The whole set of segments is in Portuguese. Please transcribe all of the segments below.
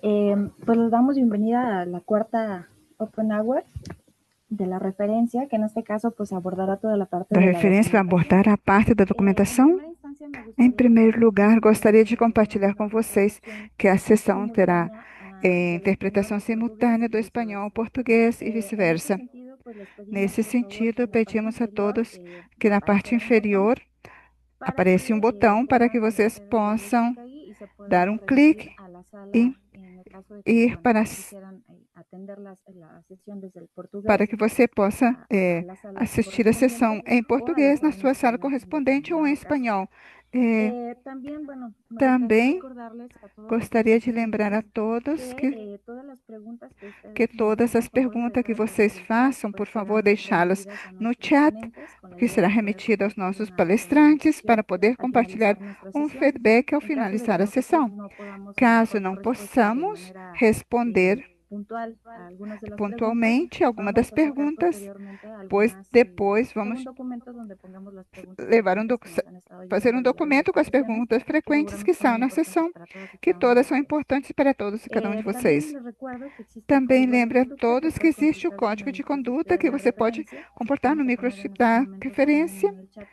Pues les damos bienvenida a la cuarta Open Hour de la referencia, que en este caso pues abordará toda la parte Da de la referência vai documentación. abordar a parte da En documentação. primera instancia me Em gustaría primeiro lugar, compartirles gostaria de que compartilhar tenemos com la vocês traducción que a sessão terá simultánea del español interpretação al portugués simultânea y do espanhol ao viceversa. português e En este vice-versa. sentido, pues les pedimos Nesse por favor que sentido, en la parte pedimos a inferior todos que na parte aparecerá un botón inferior para apareça um que botão para que puedan vocês hacer doble possam clic ahí y se dar puedan um remitir clique a la e sala en el caso de que ir bueno, para, quisieran atender la sesión desde el para portugués que você possa a la sala assistir a sessão correspondiente em o a la português na sala en sua sala español en correspondente ou em determinado caso. espanhol. Eh, También, bueno, me gustaría Também recordarles a todos los que gostaria están de lembrar a presentes todos que todas las preguntas que que ustedes nos todas hagan, as por favor, perguntas que deben vocês desde el chat, façam, por pues favor, serán deixá-las remitidas a no nuestros chat, ponentes con la que idea será de poder remetido aos compartir nossos una palestrantes retroalimentación para poder al compartilhar finalizar nuestra um sesión. feedback ao En caso de que finalizar a nosotros sessão. no podamos a lo Caso mejor não por respuesta de possamos manera responder puntual a algunas de las preguntas, pontualmente alguma vamos das a sacar perguntas, posteriormente pois algunas, depois algún vamos documento donde pongamos las preguntas levar frecuentes que nos han estado fazer llegando um a lo largo de documento com estas as sesiones, perguntas que frequentes que seguramente son estão muy na importantes sessão, para todas y que cada uno de todas são ustedes. importantes para todos e cada um de También vocês. les recuerdo que existe un Também código de lembre a conducta que todos que puede existe o consultarse en código el de microscripto conduta de que la você pode referencia. comportar no Vamos a poner en microchip estos da momentos también referência. en el chat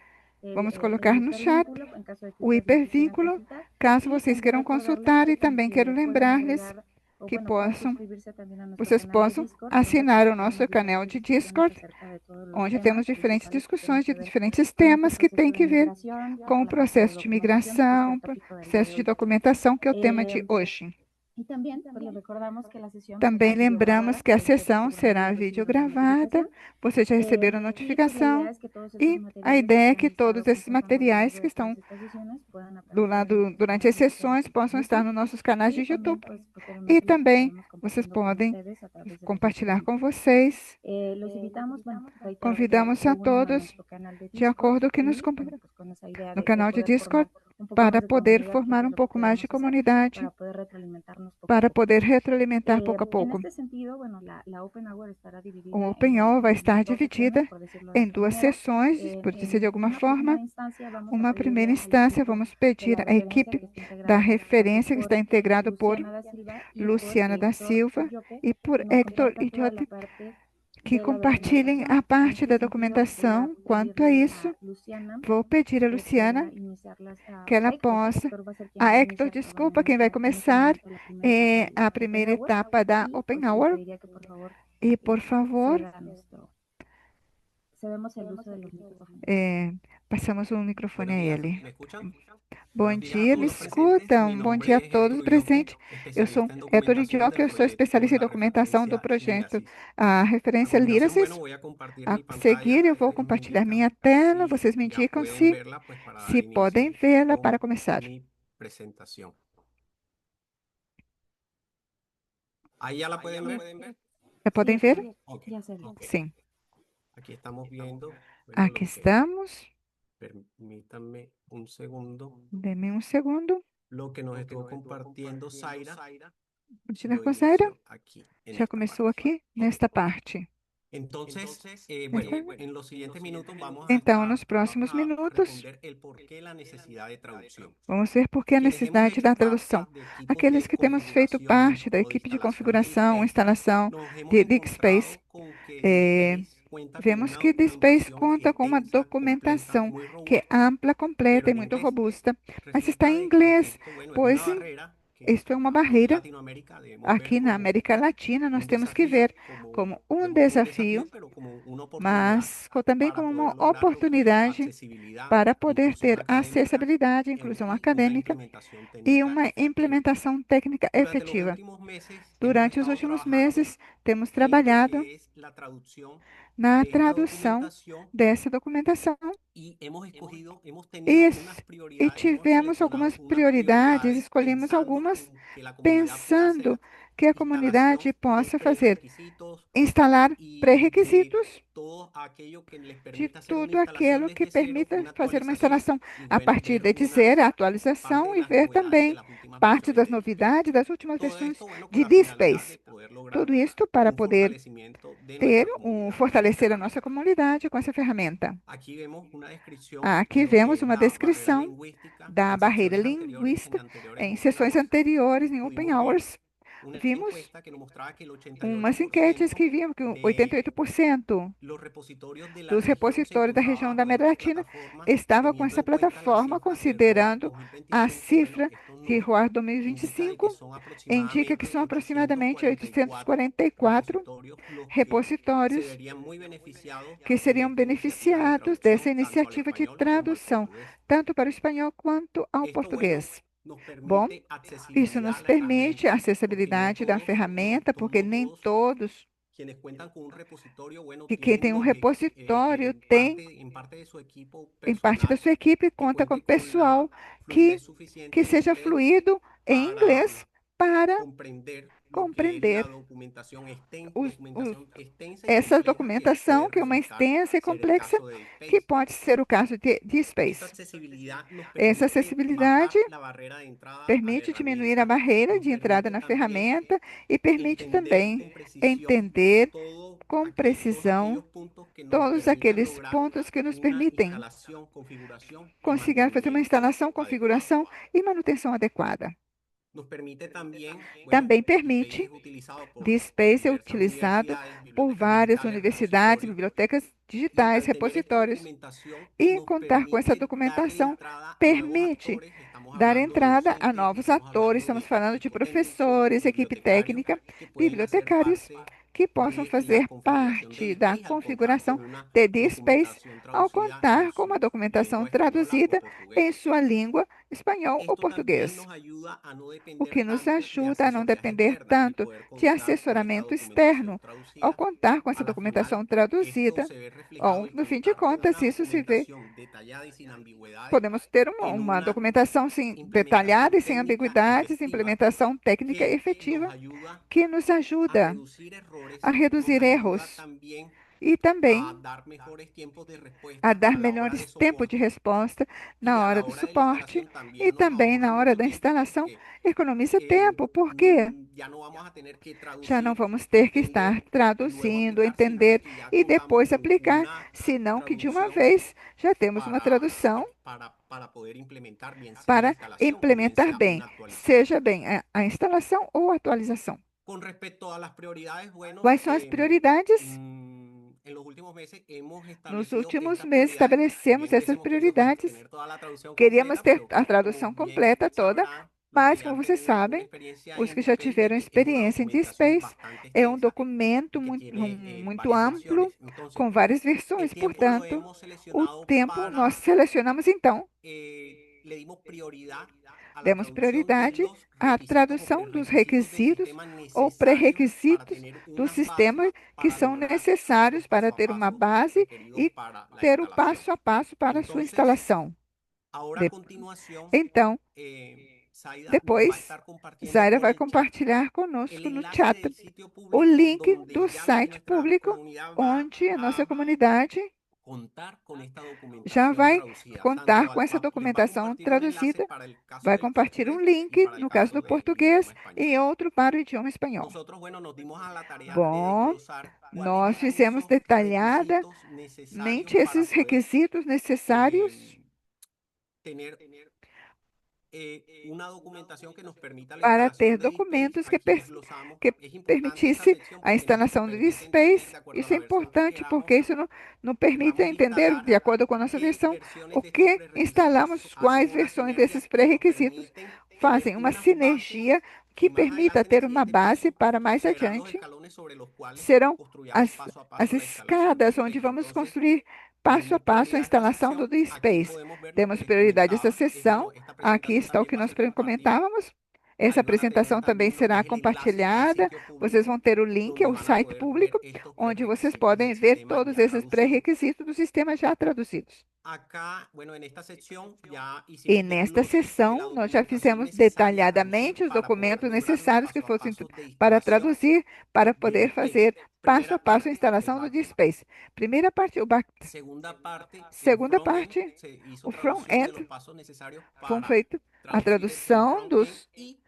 Vamos el colocar no chat hipervínculo en caso de que o ustedes lo quisieran hipervínculo, consultar. caso Y vocês queiram recordarles consultar, que e também quero pueden lembrar-lhes agregar o que bueno, pueden suscribirse también a nuestro vocês canal de possam Discord, donde assinar o nosso compartiremos canal diferentes de discusiones Discord, acerca de todos los onde temas temos diferentes principales que tienen discussões que de ver diferentes con este temas que proceso têm de que ver migración com o o la parte de processo de documentación, que es el migração, tópico del día de processo de hoy. documentação, que é o tema de Eh, hoje. y también pues, les recordamos que la sesión Também será lembramos videograbada, que a que sessão seguramente será han recibido la videogravada, notificación. vocês já receberam Y pues la idea notificação, es que todos estos e a materiales que ideia se é han que estado todos esses presentando a lo materiais largo que de todas estão estas sesiones puedan do aparecer en lado nuestro durante canal as oficial sessões possam estar YouTube. nos nossos canais de Y también YouTube. pues E posteriormente los também estaremos vocês compartiendo con podem ustedes a través de nuestro compartilhar perfil. com vocês. Los invitamos, bueno, reiterarles a que Convidamos se a unan a todos nuestro canal de de Discord acordo que y bueno, pues con esa idea no de canal de poder Discord formar un poco más para de poder comunidad, que formar eso es um lo que pouco mais de queremos hacer comunidade, para poder retroalimentarnos poco a para poco. poder retroalimentar pouco a En pouco. este sentido, bueno, la Open Hour estará O dividida Open Hour vai en estar dos sesiones, dividida por decirlo de em esta duas manera. sessões, por dizer de alguma Una primera forma. instancia vamos a Uma pedirle primeira al instância, equipo vamos de pedir la à referencia equipe que está da integrado en este caso referência, que por está integrado por Luciana da Silva y por Luciana da Héctor Silva Illope, e por que nos Héctor compartan toda la Idiote, parte que de la compartilhem documentación. a En parte este da sentido, voy a documentação. Quanto a pedirle a isso, Luciana vou pedir a que pueda Luciana iniciarlas, que ela a Héctor. possa. Héctor va a ser quien A va a Héctor, iniciar, perdón, desculpa, quem vai en este começar momento la primera etapa de a la Open primeira Hour. etapa da Y Open pues le Hour. pediría que por favor E, por favor, ceda nuestro, cedemos el uso de los micrófonos. passamos o microfone Buenos a días, ele. ¿me escuchan? Bom Buenos días a dia, me todos los presentes. Mi escutam? Bom dia a nombre es todos Héctor Illoque, presentes. Eu sou especialista en Héctor documentación Idioca, del eu sou proyecto especialista em La documentação do Referencia projeto, Lyrasis. a A referência continuación, Lyrasis. bueno, voy a compartir A mi seguir, pantalla. eu vou Ellos me compartilhar indican minha tela. si Vocês me ya indicam pueden se, verla, pues para dar se podem inicio vê-la para con começar. mi presentación. Ahí ya la pueden ver. Já podem Sí, ver? Héctor, Ok, ya se ve. ok. Sim. Aquí estamos viendo, bueno, Aqui estamos. permítanme un segundo. Dê-me um segundo. Lo que nos estuvo compartiendo Zaira, Continuar lo com a Zaira. inicio aquí, en Já esta começou parte. aqui, nesta parte. Entonces, Nesta... en los siguientes minutos Então, nos próximos vamos a minutos, responder el por qué la necesidad de traducción. vamos ver por que a Quienes hemos necessidade hecho da tradução. parte de equipos Aqueles de que temos feito configuración parte da o de equipe de instalación de configuração, DSpace, instalação nos hemos de DeepSpace, encontrado con que eh, DeepSpace cuenta con vemos una que DeepSpace documentación conta com uma extensa, completa, documentação muy que é robusta, ampla, pero completa e en muito inglés. robusta, mas está Resulta em de que inglês, esto, bueno, es pois una barrera que isto é uma aquí en barreira. Latinoamérica debemos ver Aqui na como América Latina, nós un temos que desafío, ver como um vemos como un desafío, desafio, pero como una oportunidad mas também para como uma poder lograr lo que es oportunidade accesibilidad, para poder inclusión ter académica acessibilidade, inclusão y una acadêmica implementación e técnica uma efectiva. implementação técnica Durante los efetiva. últimos meses hemos Durante os estado últimos trabajando meses, temos en lo trabalhado que es la traducción na de esta tradução documentación dessa documentação y hemos e, tenido unas e prioridades, hemos tivemos seleccionado algumas unas prioridades, prioridades escolhemos pensando algumas en que la comunidad pueda pensando hacer que a instalación comunidade de possa fazer, prerequisitos instalar y de pré-requisitos todo aquello que les de permita hacer una tudo instalación aquilo que desde cero, permita una fazer uma actualización instalação y a bueno, partir ver de zero, a parte atualização de e las ver novedades de também las últimas parte versiones das de DeepSpace. novidades das últimas Todo versões esto, bueno, con de la finalidad DeepSpace. de poder lograr Tudo isto para un poder fortalecimiento de ter nuestra comunidad con esta fortalecer a nossa herramienta. comunidade com essa ferramenta. Aquí vemos una descripción de Aqui lo que vemos es uma la barrera descrição lingüística da en barreira secciones anteriores, linguística em Open sessões Hours. anteriores, em Open Pudimos ver Hours. una vimos encuesta que nos mostraba que el umas enquetes 88% que viam que de 88% los repositorios de la dos región se repositórios da região encontraba da con América esta Latina plataforma, estava com teniendo essa en cuenta las plataforma, cifras del ROAD considerando a 2025. Bueno, cifra estos que números ROAD indica de 2025 que son indica que aproximadamente são aproximadamente 844 844 repositorios los que se repositórios verían muy beneficiados que en seriam esta iniciativa de beneficiados dessa traducción, tanto al iniciativa de español como al tradução, portugués. tanto para o espanhol quanto ao Esto, bueno, português. nos Bom, permite isso accesibilidad nos a la permite a herramienta, porque no acessibilidade da todos, ferramenta, porque no nem todos todos quienes cuentan con un repositorio, bueno, que quem tienen tem um repositório tem, en parte de su equipo em parte da personal sua equipe, que conta com cuente con pessoal la que, fluidez suficiente que en seja inglés fluido em para inglês para comprender lo que es la compreender documentación extensa y essa compleja que documentação, puede que é uma resultar extensa e ser el complexa, caso de que DSpace. pode ser o caso de Esta Space. accesibilidad nos Essa permite acessibilidade bajar la barrera de entrada a la permite diminuir a herramienta, barreira nos de entrada permite na también ferramenta e permite entender também con precisión entender com todos aquellos precisão puntos que nos todos permitan aqueles lograr pontos que nos una permitem instalación, configuración y conseguir fazer uma mantenimiento instalação, adecuado. configuração e manutenção adequada. Nos permite también, bueno, Também DSpace permite, es utilizado por DSpace é diversas utilizado universidades, por bibliotecas várias digitales, universidades, repositorios, bibliotecas y digitais, al tener esta repositórios. documentación E nos contar com essa permite darle documentação entrada a nuevos permite actores, estamos dar hablando de entrada a docentes, novos estamos atores, hablando estamos de falando de equipo técnico, professores, equipe bibliotecarios, técnica, que pueden hacer bibliotecários parte que possam de la fazer configuración de parte da DSpace al contar configuração con una de DSpace documentación ao traducida en contar com uma su documentação lengua española o traduzida portugués. em sua língua, espanhol ou Esto también português, nos ayuda a no o depender que nos tanto de ajuda a não asesorías depender externas y tanto poder de contar con esta assessoramento documentación externo ao traducida. contar com A essa la final, documentação esto traduzida. se ve reflejado Ou, en no fim de contar con contas, una isso se vê. documentación detallada y sin ambigüedades Podemos ter en uma una documentação sim, detalhada implementación e sem técnica ambiguidades, efectiva implementação técnica que nos efetiva ayuda que nos a ajuda reducir errores, a nos reduzir ayuda erros también e a também dar mejores tiempos de a respuesta dar a la hora de melhores tempos de soporte resposta y na a hora la do hora de la suporte instalación e también nos também ahorra na hora mucho da tiempo instalação. porque Economiza tempo, porque ya no vamos a tener que já não traducir, vamos ter que estar entender y luego traduzindo, aplicar, sino de entender que ya e contamos depois con aplicar, una senão que de uma traducción vez já temos uma tradução para poder implementar bien sea la para instalación o bien implementar sea bem, una actualización. seja bem a instalação ou a atualização. Con respecto a las prioridades, bueno, Quais são as prioridades? en los últimos meses hemos Nos establecido últimos estas meses prioridades. estabelecemos Bien essas hubiésemos querido, bueno, prioridades. tener toda la traducción Queríamos completa, ter pero a tradução como bien completa toda, sabrán, los mas que como han vocês tenido una sabem, experiencia os en que já DSpace, tiveram de que es una experiência em documentación DSpace, bastante é um extensa documento y que muito, tiene muito varias amplo, versiones. Entonces, com várias el versões. tiempo lo Portanto, hemos o seleccionado tempo nós para selecionamos então, le dimos prioridad a la demos traducción de prioridade los à requisitos o tradução dos prerrequisitos del requisitos sistema ou necesarios para pré-requisitos tener do unas sistema bases que para são lograr necessários los para paso a ter uma paso base requeridos e para la ter o instalación. passo a passo para a sua Entonces, instalação. ahora a continuação, Então, Zaida nos va a depois, estar compartiendo Zaira por vai el chat compartilhar el conosco no enlace chat del sitio o público link donde do ya site nuestra público, comunidad va onde a nossa a comunidade contar con esta já documentación vai traducida. contar com essa Les va a documentação compartir un enlace traduzida, para el caso vai del compartilhar um portugués y link, para el no caso caso do del português, idioma español. e outro para o idioma espanhol. Nosotros, bueno, nos dimos a la tarea de Bom, desglosar nós cuáles eran fizemos esos detalhadamente requisitos necesarios para esses poder requisitos necessários tener una documentación que nos permita la para ter instalación de DSpace. documentos que, Aquí desglosamos. que Es importante esta permitisse sección a porque nos instalação do permite entender, DSpace. de acuerdo a Isso é la versión que importante porque queramos, isso não permite queramos entender, de instalar, acordo com a nossa qué versão, versiones o de estos que prerrequisitos instalamos, hacen quais una versões sinergia desses que nos pré-requisitos permiten fazem tener uma unas sinergia bases que que más permita adelante en el ter uma siguiente base paso para mais serán los adiante. escalones sobre los cuales Serão construyamos paso a paso as la instalación de escadas onde DSpace. vamos Entonces, construir le passo a dimos passo a prioridad a esta instalação do sección. Aquí DSpace. podemos ver lo que Demos les prioridade a essa comentaba. sessão. Bueno, esta Aqui presentación está o también que va a nós ser compartida. comentávamos. Ahí Essa van a tener apresentação também también lo que será es el enlace al compartilhada. sitio Vocês público, vão ter o link donde ao van a site poder ver público, estos onde vocês prerrequisitos podem del ver sistema todos ya esses traducidos. pré-requisitos do sistema já traduzidos. Acá, bueno, en esta sección ya E hicimos nesta desglose de la sessão, nós já documentación fizemos necesaria a detalhadamente traducir os para poder documentos lograr los necessários que paso a fossem paso de para instalación traduzir, para de poder DSpace. fazer passo a Primera passo a parte, el instalação do backend. DSpace. Primeira parte, Segunda parte, el segunda front-end. parte, Se hizo o traducción de los front-end, pasos necesarios foi para feito a traducir el tradução front-end y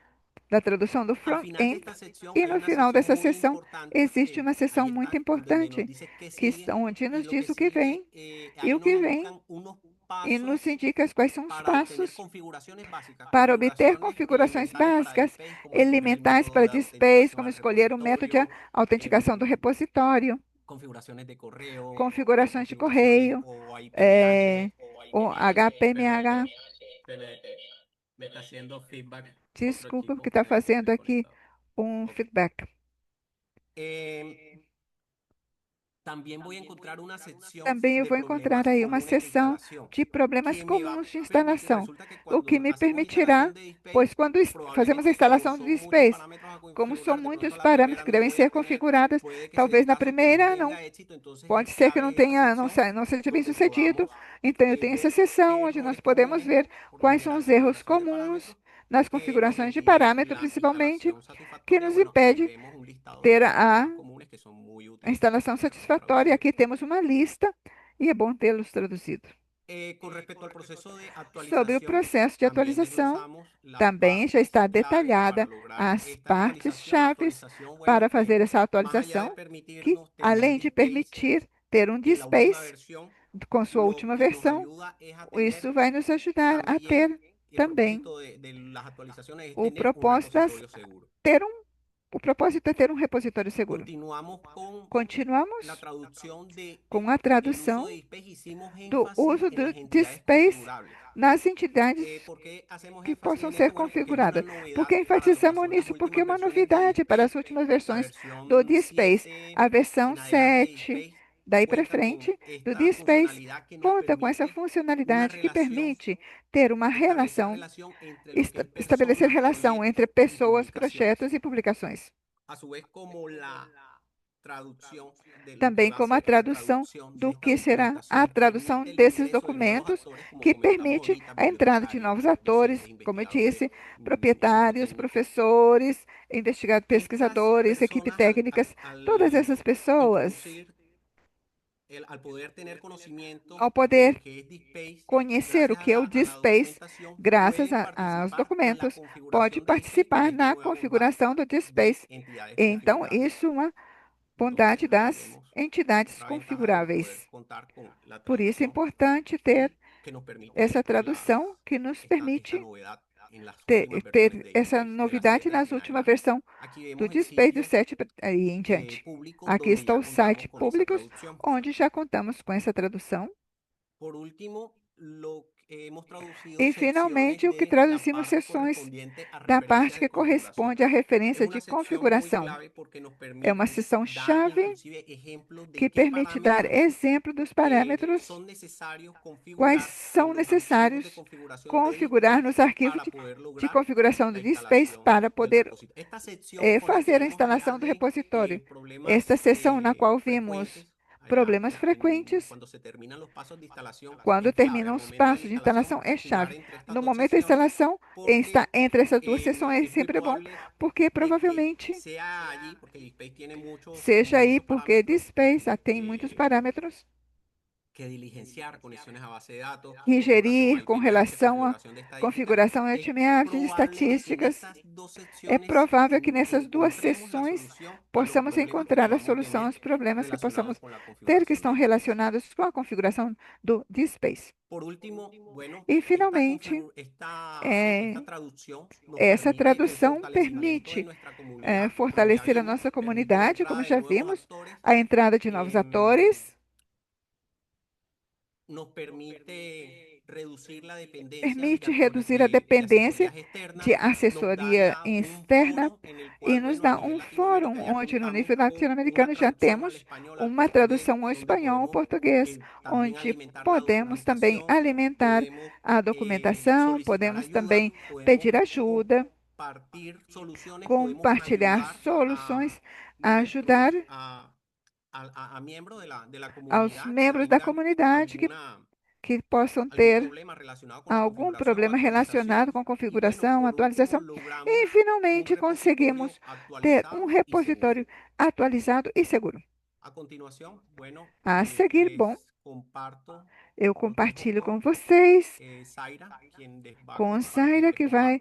da tradução do al final de front-end. esta sección E hay no una final sección dessa muy sessão importante existe que uma sessão ahí muito está, donde nos importante, dice qué que sigue onde y nos lo que diz o que sigue, vem. E ahí o nos que vem indican unos e nos indica quais são os para obtener passos configuraciones básicas, para obter configurações básicas, elementares para DSpace, como escolher o método de autenticação do repositório, configuraciones de correo, configurações de correio, o HPMH. Me está haciendo feedback. Desculpa, porque está fazendo aqui um feedback. Também vou encontrar uma seção Também eu vou encontrar aí uma seção de problemas comuns de instalação, o que me permitirá, pois quando fazemos a instalação do DSpace, como são muitos parâmetros que devem ser configurados, talvez na primeira não, pode ser que não seja bem sucedido. Então eu tenho essa seção onde nós podemos ver quais são os erros comuns nas configurações de parâmetro, principalmente, que nos impede ter a instalação satisfatória. Aqui temos uma lista e é bom tê-los traduzido. Sobre o processo de atualização, também já está detalhada as partes-chave para fazer essa atualização, que, além de permitir ter um DSpace com sua última versão, isso vai nos ajudar a ter também o propósito é ter um repositório seguro. Continuamos com a tradução do uso do DSpace nas entidades que possam ser configuradas. Por que enfatizamos nisso? Porque é uma novidade para as últimas versões do DSpace. A versão 7, daí para frente, do DSpace, conta com essa funcionalidade que permite ter uma relação, estabelecer relação entre pessoas, projetos e publicações. Também como a tradução do que será a tradução desses documentos, que permite a entrada de novos atores, como eu disse, proprietários, professores, investigadores, pesquisadores, equipe técnicas, todas essas pessoas, ao poder conhecer o que é o DSpace, graças aos documentos, pode participar na configuração do DSpace. Então, isso é uma bondade das entidades configuráveis. Por isso é importante ter essa tradução que nos permite ter essa novidade nas últimas versões do DSpace do 7 e em diante. Aqui está o site públicos, onde já contamos com essa tradução. E, finalmente, o que traduzimos seções da parte que corresponde à referência de configuração. É uma seção-chave que permite dar exemplo dos parâmetros quais são necessários configurar nos arquivos de configuração do DSpace para poder fazer a instalação do repositório. Esta seção na qual vimos problemas frequentes, quando terminam os passos de instalação, é chave. No momento da instalação, está entre essas duas sessões, é sempre bom, porque provavelmente seja aí, porque DSpace tem muitos parâmetros que gerir com relação à configuração HTML de estatísticas. É provável que nessas duas sessões possamos encontrar a solução aos problemas que possamos ter que estão relacionados com a configuração do DSpace. E, finalmente, essa tradução permite fortalecer a nossa comunidade, como já vimos, a entrada de novos atores, permite reduzir a dependência de assessoria externa e nos dá um fórum onde, no nível latino-americano, já temos uma tradução ao espanhol, ao português, onde podemos também alimentar a documentação, podemos também pedir ajuda, compartilhar soluções, ajudar aos membros da comunidade que possam ter algum problema relacionado com configuração, atualização, e finalmente conseguimos ter um repositório atualizado e seguro. A seguir, bom, eu compartilho com vocês, com Zaira, que vai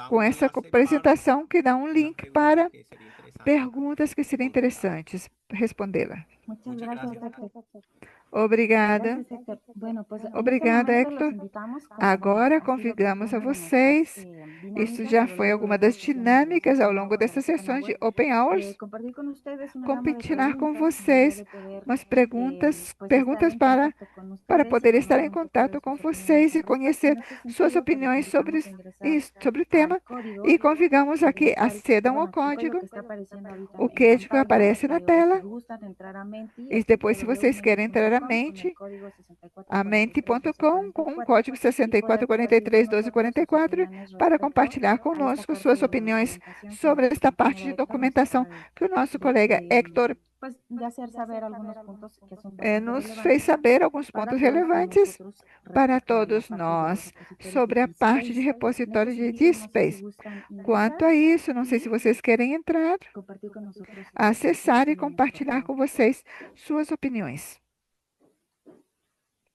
com essa apresentação que dá um link para perguntas que seriam interessantes respondê-la. Muchas gracias, Héctor. Obrigada. Gracias, Héctor. Bueno, pues en este Obrigada, momento los Héctor. invitamos, como Agora ha sido convidamos a costumbre en vocês. nuestras Isso dinámicas já a lo foi largo de alguma estas das sesiones de dinâmicas ao Open longo Hour, dessas sessões de Open Hours. compartir con ustedes una gama de Compartilhar com preguntas, la idea vocês de poder umas pues estar perguntas en contacto con para ustedes y poder estar conocer em un poco de contato com sus opiniones vocês e al respecto. En conhecer este suas sentido, pues los opiniões invitamos a ingresar sobre o al tema código e convidamos a que digital, acedam ao bueno, el código código, que está apareciendo ahorita o en código que pantalla, aparece na o si tela. gustan entrar a Menti, E es depois, se vocês querem entrar a www.menti.com con el Mente, código a mente.com, com o código y poder compartir con 64431244, nosotros sus opiniones para respecto compartilhar a esta conosco parte suas de la opiniões documentación que sobre nuestro esta parte compañero de Héctor nos documentação acaba que o nosso colega Héctor pues, de hacer saber algunos puntos que son bastante nos fez relevantes saber alguns para pontos todos relevantes nosotros para respecto de la todos parte de nós los repositorios sobre de a parte de DSpace. En este repositório de sentido, no sé si DSpace. gustan ingresar Quanto a isso, não sei se vocês querem entrar, y compartir con nosotros sus acessar e opiniones, por compartilhar favor. com vocês suas opiniões.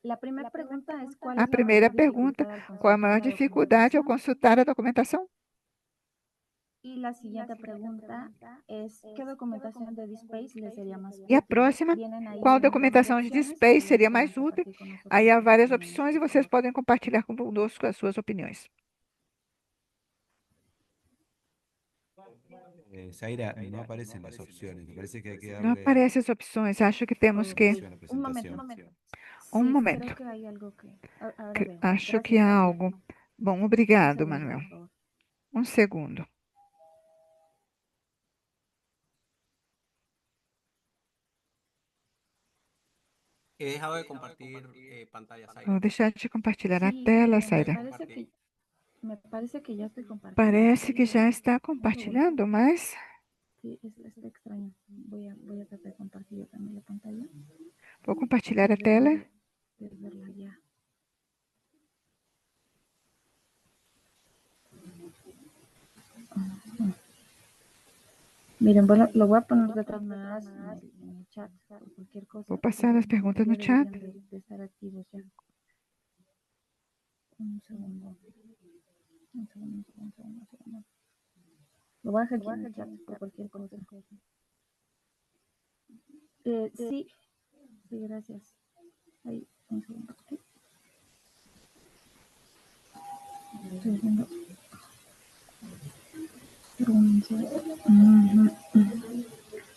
La primera pregunta es, ¿cuál A es la primeira mayor pergunta: dificultad al qual a consultar maior la dificuldade ao documentación? consultar a documentação? Y la siguiente pregunta es, ¿qué documentación de DSpace les sería más E a útil? próxima: Vienen ahí qual varias documentação de opciones y DSpace ustedes seria pueden mais útil? compartir con nosotros Aí há sus várias opiniones, opções e por vocês favor. podem compartilhar conosco as suas opiniões. Zaira, no aparecen las opciones. Me parece que hay que Não darle aparecem as opções. Acho que temos que. a la Un momento. presentación. Um Sí, momento. creo que hay algo que... Ahora veo. Acho que Gracias, há Héctor. algo. Bom, Un obrigado, segundo, Manuel. por favor. Um segundo. He dejado de compartir pantalla, Zaira. Vou deixar de compartilhar a Sí, tela, me Zaira. parece que ya estoy compartiendo. Parece que já está compartilhando, mas Sí, está extraño. Voy a tratar de compartir yo también la pantalla. vou compartilhar a tela. De verla ya. Miren, bueno, lo voy a poner de todas maneras en el chat por cualquier cosa. Vou passar as perguntas no chat. Deberían de estar activos ya. Un segundo. Lo voy a dejar aquí en el chat por cualquier cosa. Sí, gracias. Ahí, un segundo. Estoy haciendo...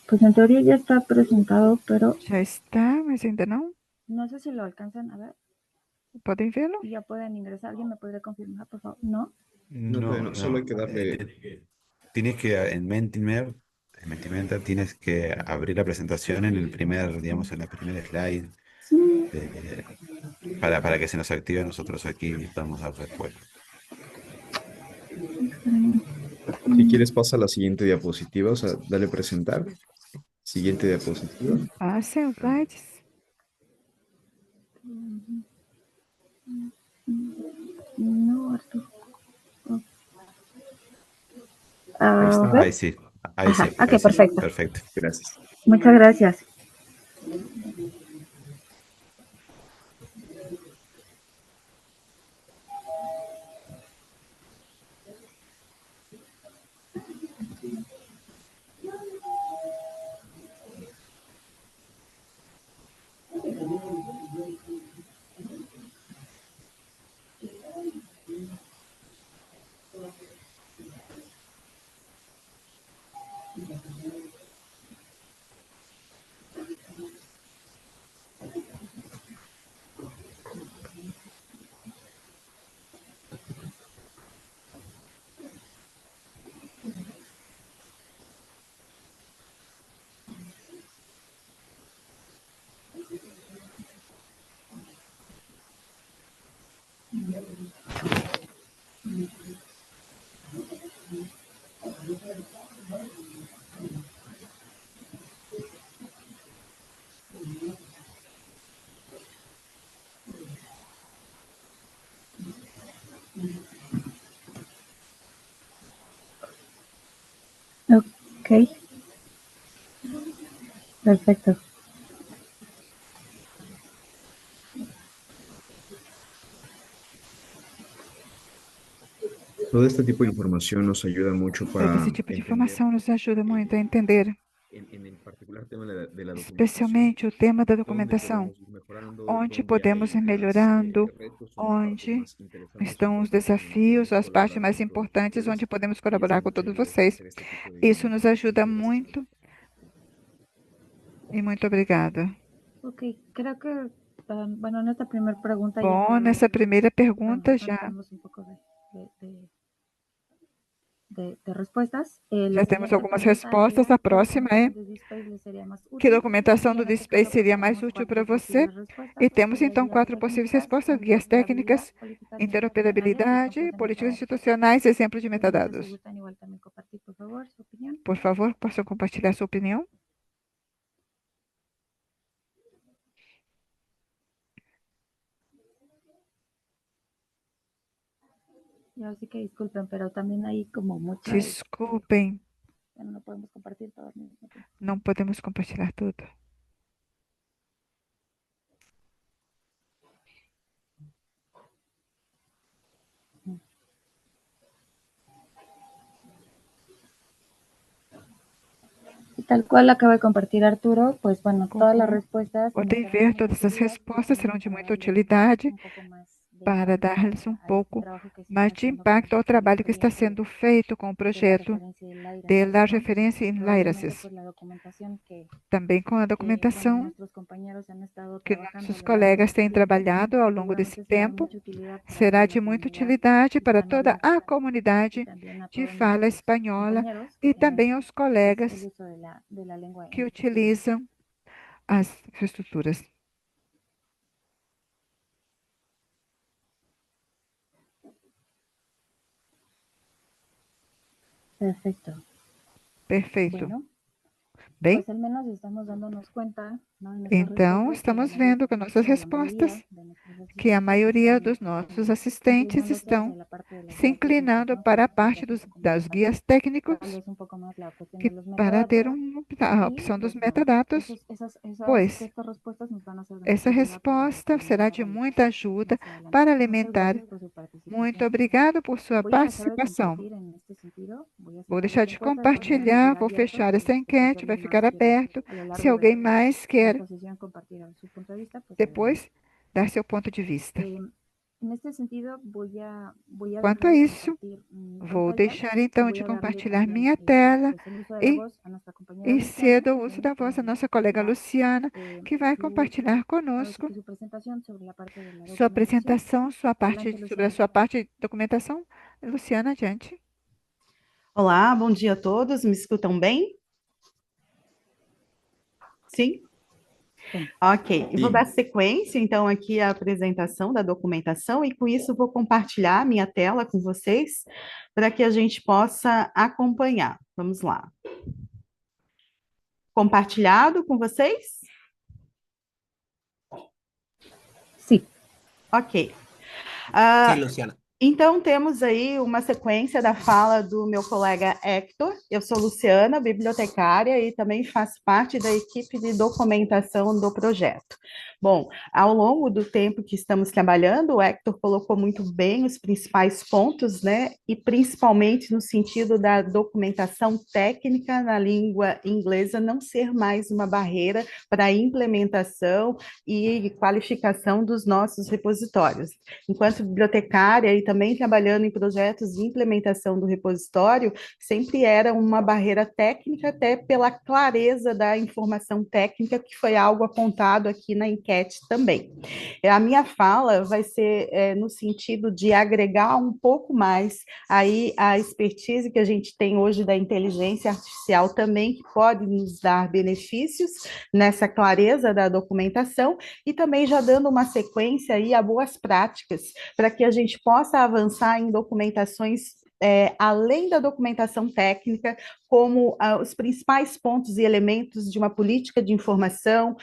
Pues en teoría ya está presentado, pero... Já está, mas ainda não. No sé si lo alcanzan a ver. Podem vê-lo? Y ya pueden ingresar. ¿Alguien me podría confirmar, por favor? ¿No? No, solo hay que darle. Tienes que en Mentimeter tienes que abrir la presentación en el primer, digamos, en la primera slide para que se nos active nosotros aquí y podamos dar respuesta. Si quieres, pasa a la siguiente diapositiva, o sea, dale presentar. Siguiente diapositiva. Passem os slides. No, Arturo. Ahí sí. Ajá, sí. ok, perfecto. Perfecto. Gracias. Muchas gracias. Ok. Perfecto. Todo este tipo de información nos ayuda mucho Todo esse para tipo de entender, informação nos ajuda muito a entender, en el particular tema de la documentación, especialmente o tema da dónde documentação, podemos ir mejorando, onde dónde podemos hay ir melhorando, retos o las partes onde más interesantes o estão os importantes en donde desafios, podemos as partes colaborar mais con todos importantes, ustedes onde podemos y eso colaborar com nos todos ayuda para vocês. hacer este tipo de Isso nos dinámicas. ajuda Muchas gracias. muito e muito obrigada. Ok, creo que, bueno, en esta primera pregunta Bom, nessa primeira pergunta já tenemos un poco de respuestas. La já temos siguiente algumas pregunta respostas. era, A próxima é: ¿qué documentación de DSpace le sería más que útil? documentação Y do en este caso, DSpace pues seria mais tenemos útil para cuatro você? posibles respuestas. E temos então Guías 4 possíveis técnicas, respostas: guias interoperabilidad, técnicas, políticas de interoperabilidade, metadatos y ejemplos de políticas metadatos. institucionais e exemplos de No sé si metadados. gustan igual también compartir, por favor, su opinión. Por favor, possam compartilhar sua opinião? Y así que disculpen, pero también hay como mucha, Desculpem, ya no podemos compartir todo al mismo tiempo. não podemos compartilhar tudo. Y tal cual acaba de compartir Arturo, pues bueno, todas las respuestas Podem ver, todas as respostas serão de muita utilidade para dar-lhes um pouco mais de impacto ao trabalho que está sendo feito com o projeto de la referência em Lyrasis. Também com a documentação que nossos colegas têm trabalhado ao longo desse tempo, será de muita utilidade para toda a comunidade de fala espanhola e também aos colegas que utilizam as infraestruturas. Perfecto. Perfeito. Bueno, Bem, pues al menos estamos dándonos cuenta, ¿no? En estas então respuestas, estamos que vendo com nossas la respostas mayoría de nuestros que a maioria dos están, nossos assistentes inclinándose estão hacia la parte de las se guías inclinando técnicas, ¿no? para a Para parte explicar un poco das más guias fácil, técnicos, tal vez un poco más la cuestión que de los para ter metadatos. a Y opção dos pues nada, metadatos, pois estas respuestas nos van a ser de essa mucha ayuda para resposta será de desarrollar muita ajuda más adelante. para Muchas alimentar. gracias por su participación. Muito obrigado por sua Voy a dejar de participação. compartir en este sentido. Voy a Vou cerrar deixar esta de encuesta, después compartilhar, quedará vou abierto fechar essa por si enquete, vai alguien ficar más quiere aberto. a lo largo Se alguém mais la quer exposición compartir su punto de vista, pues adelante. depois dar seu ponto de vista. En este sentido, voy a Quanto dejar a de isso, compartir mi vou pantalla. deixar então Voy de a darle compartilhar también minha tela pues, el uso de la e, voz a nuestra compañera e Luciana, cedo o uso da voz da nossa colega dar, Luciana, que vai su, compartilhar ahora sí conosco que su presentación sobre la parte de la sua documentación. apresentação, Adelante, sobre a Luciana. sua parte de documentação. Luciana, adiante. Olá, bom dia a todos. Me escutam bem? Sim? Sim. Ok, eu vou Sim. dar sequência, então, aqui à apresentação da documentação e, com isso, vou compartilhar minha tela com vocês para que a gente possa acompanhar. Vamos lá. Compartilhado com vocês? Sim. Ok. Sí, Luciana. Então, temos aí uma sequência da fala do meu colega Hector. Eu sou Luciana, bibliotecária, e também faço parte da equipe de documentação do projeto. Bom, ao longo do tempo que estamos trabalhando, o Hector colocou muito bem os principais pontos, né? E principalmente no sentido da documentação técnica na língua inglesa não ser mais uma barreira para a implementação e qualificação dos nossos repositórios. Enquanto bibliotecária e também trabalhando em projetos de implementação do repositório, sempre era uma barreira técnica, até pela clareza da informação técnica, que foi algo apontado aqui na enquete também. A minha fala vai ser no sentido de agregar um pouco mais aí a expertise que a gente tem hoje da inteligência artificial também, que pode nos dar benefícios nessa clareza da documentação, e também já dando uma sequência aí a boas práticas, para que a gente possa avançar em documentações além da documentação técnica, como os principais pontos e elementos de uma política de informação,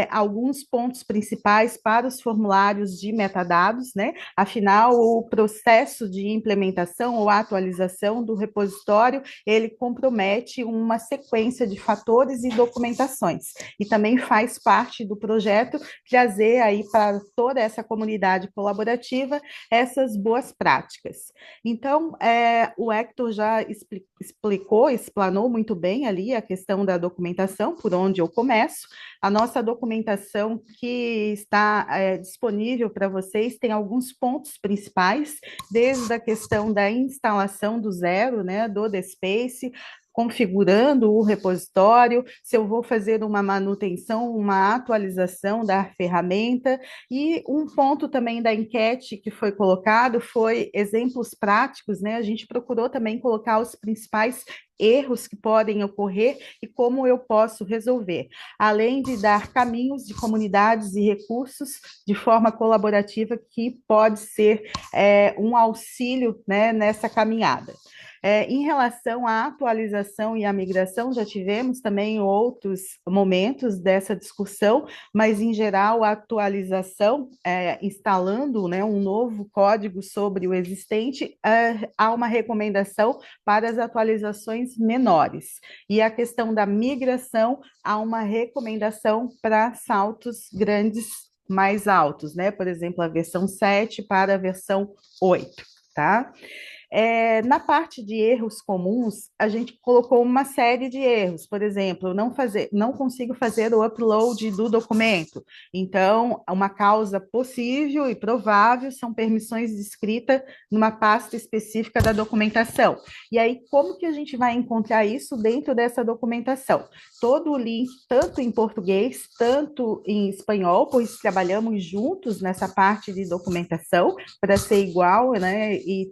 alguns pontos principais para os formulários de metadados, né? Afinal, o processo de implementação ou atualização do repositório, ele compromete uma sequência de fatores e documentações, e também faz parte do projeto trazer aí para toda essa comunidade colaborativa essas boas práticas. Então, o Hector já explanou muito bem ali a questão da documentação, por onde eu começo. A nossa documentação que está disponível para vocês tem alguns pontos principais, desde a questão da instalação do zero, né, do DSpace, configurando o repositório, se eu vou fazer uma manutenção, uma atualização da ferramenta, e um ponto também da enquete que foi colocado foi exemplos práticos, né? A gente procurou também colocar os principais erros que podem ocorrer e como eu posso resolver, além de dar caminhos de comunidades e recursos de forma colaborativa que pode ser um auxílio, né, nessa caminhada. Em relação à atualização e à migração, já tivemos também outros momentos dessa discussão, mas, em geral, a atualização, instalando, né, um novo código sobre o existente, há uma recomendação para as atualizações menores. E a questão da migração, há uma recomendação para saltos grandes mais altos, né? Por exemplo, a versão 7 para a versão 8, tá? Na parte de erros comuns, a gente colocou uma série de erros. Por exemplo, não consigo fazer o upload do documento. Então, uma causa possível e provável são permissões de escrita numa pasta específica da documentação. E aí, como que a gente vai encontrar isso dentro dessa documentação? Todo o link, tanto em português, tanto em espanhol, pois trabalhamos juntos nessa parte de documentação, para ser igual, né, e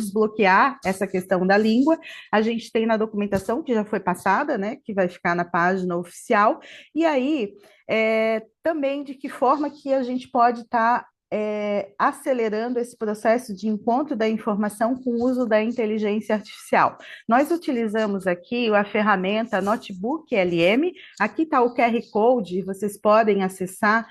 desbloquear essa questão da língua. A gente tem na documentação, que já foi passada, né, que vai ficar na página oficial, e aí também de que forma que a gente pode estar acelerando esse processo de encontro da informação com o uso da inteligência artificial. Nós utilizamos aqui a ferramenta Notebook LM, aqui está o QR Code, vocês podem acessar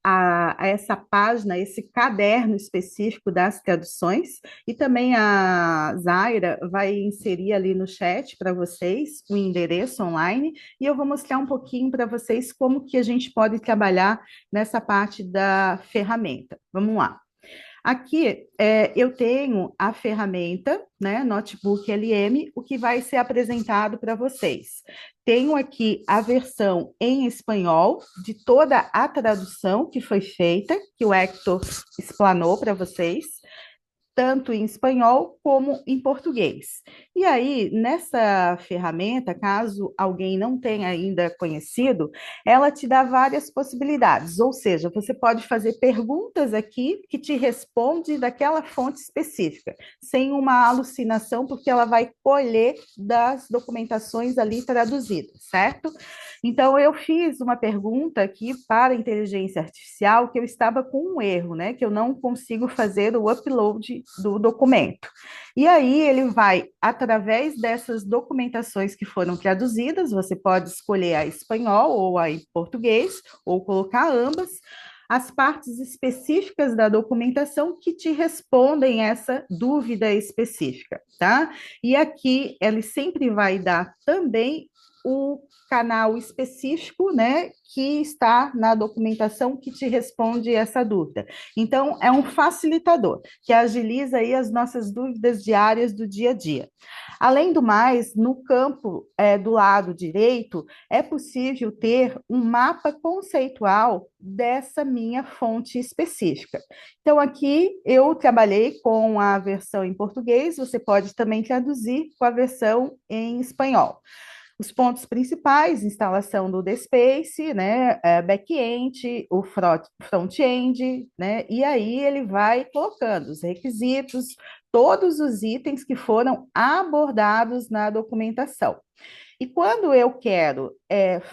a essa página, esse caderno específico das traduções, e também a Zaira vai inserir ali no chat para vocês o endereço online, e eu vou mostrar um pouquinho para vocês como que a gente pode trabalhar nessa parte da ferramenta. Vamos lá. Aqui eu tenho a ferramenta, né, Notebook LM, o que vai ser apresentado para vocês. Tenho aqui a versão em espanhol de toda a tradução que foi feita, que o Hector explanou para vocês, tanto em espanhol como em português. E aí, nessa ferramenta, caso alguém não tenha ainda conhecido, ela te dá várias possibilidades, ou seja, você pode fazer perguntas aqui que te responde daquela fonte específica, sem uma alucinação, porque ela vai colher das documentações ali traduzidas, certo? Então, eu fiz uma pergunta aqui para a inteligência artificial que eu estava com um erro, né? Que eu não consigo fazer o upload do documento. E aí ele vai, através dessas documentações que foram traduzidas, você pode escolher a espanhol ou a em português, ou colocar ambas, as partes específicas da documentação que te respondem essa dúvida específica, tá? E aqui ele sempre vai dar também o canal específico, né, que está na documentação que te responde essa dúvida. Então, é um facilitador, que agiliza aí as nossas dúvidas diárias do dia a dia. Além do mais, no campo do lado direito, é possível ter um mapa conceitual dessa minha fonte específica. Então, aqui eu trabalhei com a versão em português, você pode também traduzir com a versão em espanhol. Os pontos principais, instalação do DSpace, né, back-end, o front-end, né, e aí ele vai colocando os requisitos, todos os itens que foram abordados na documentação. E quando eu quero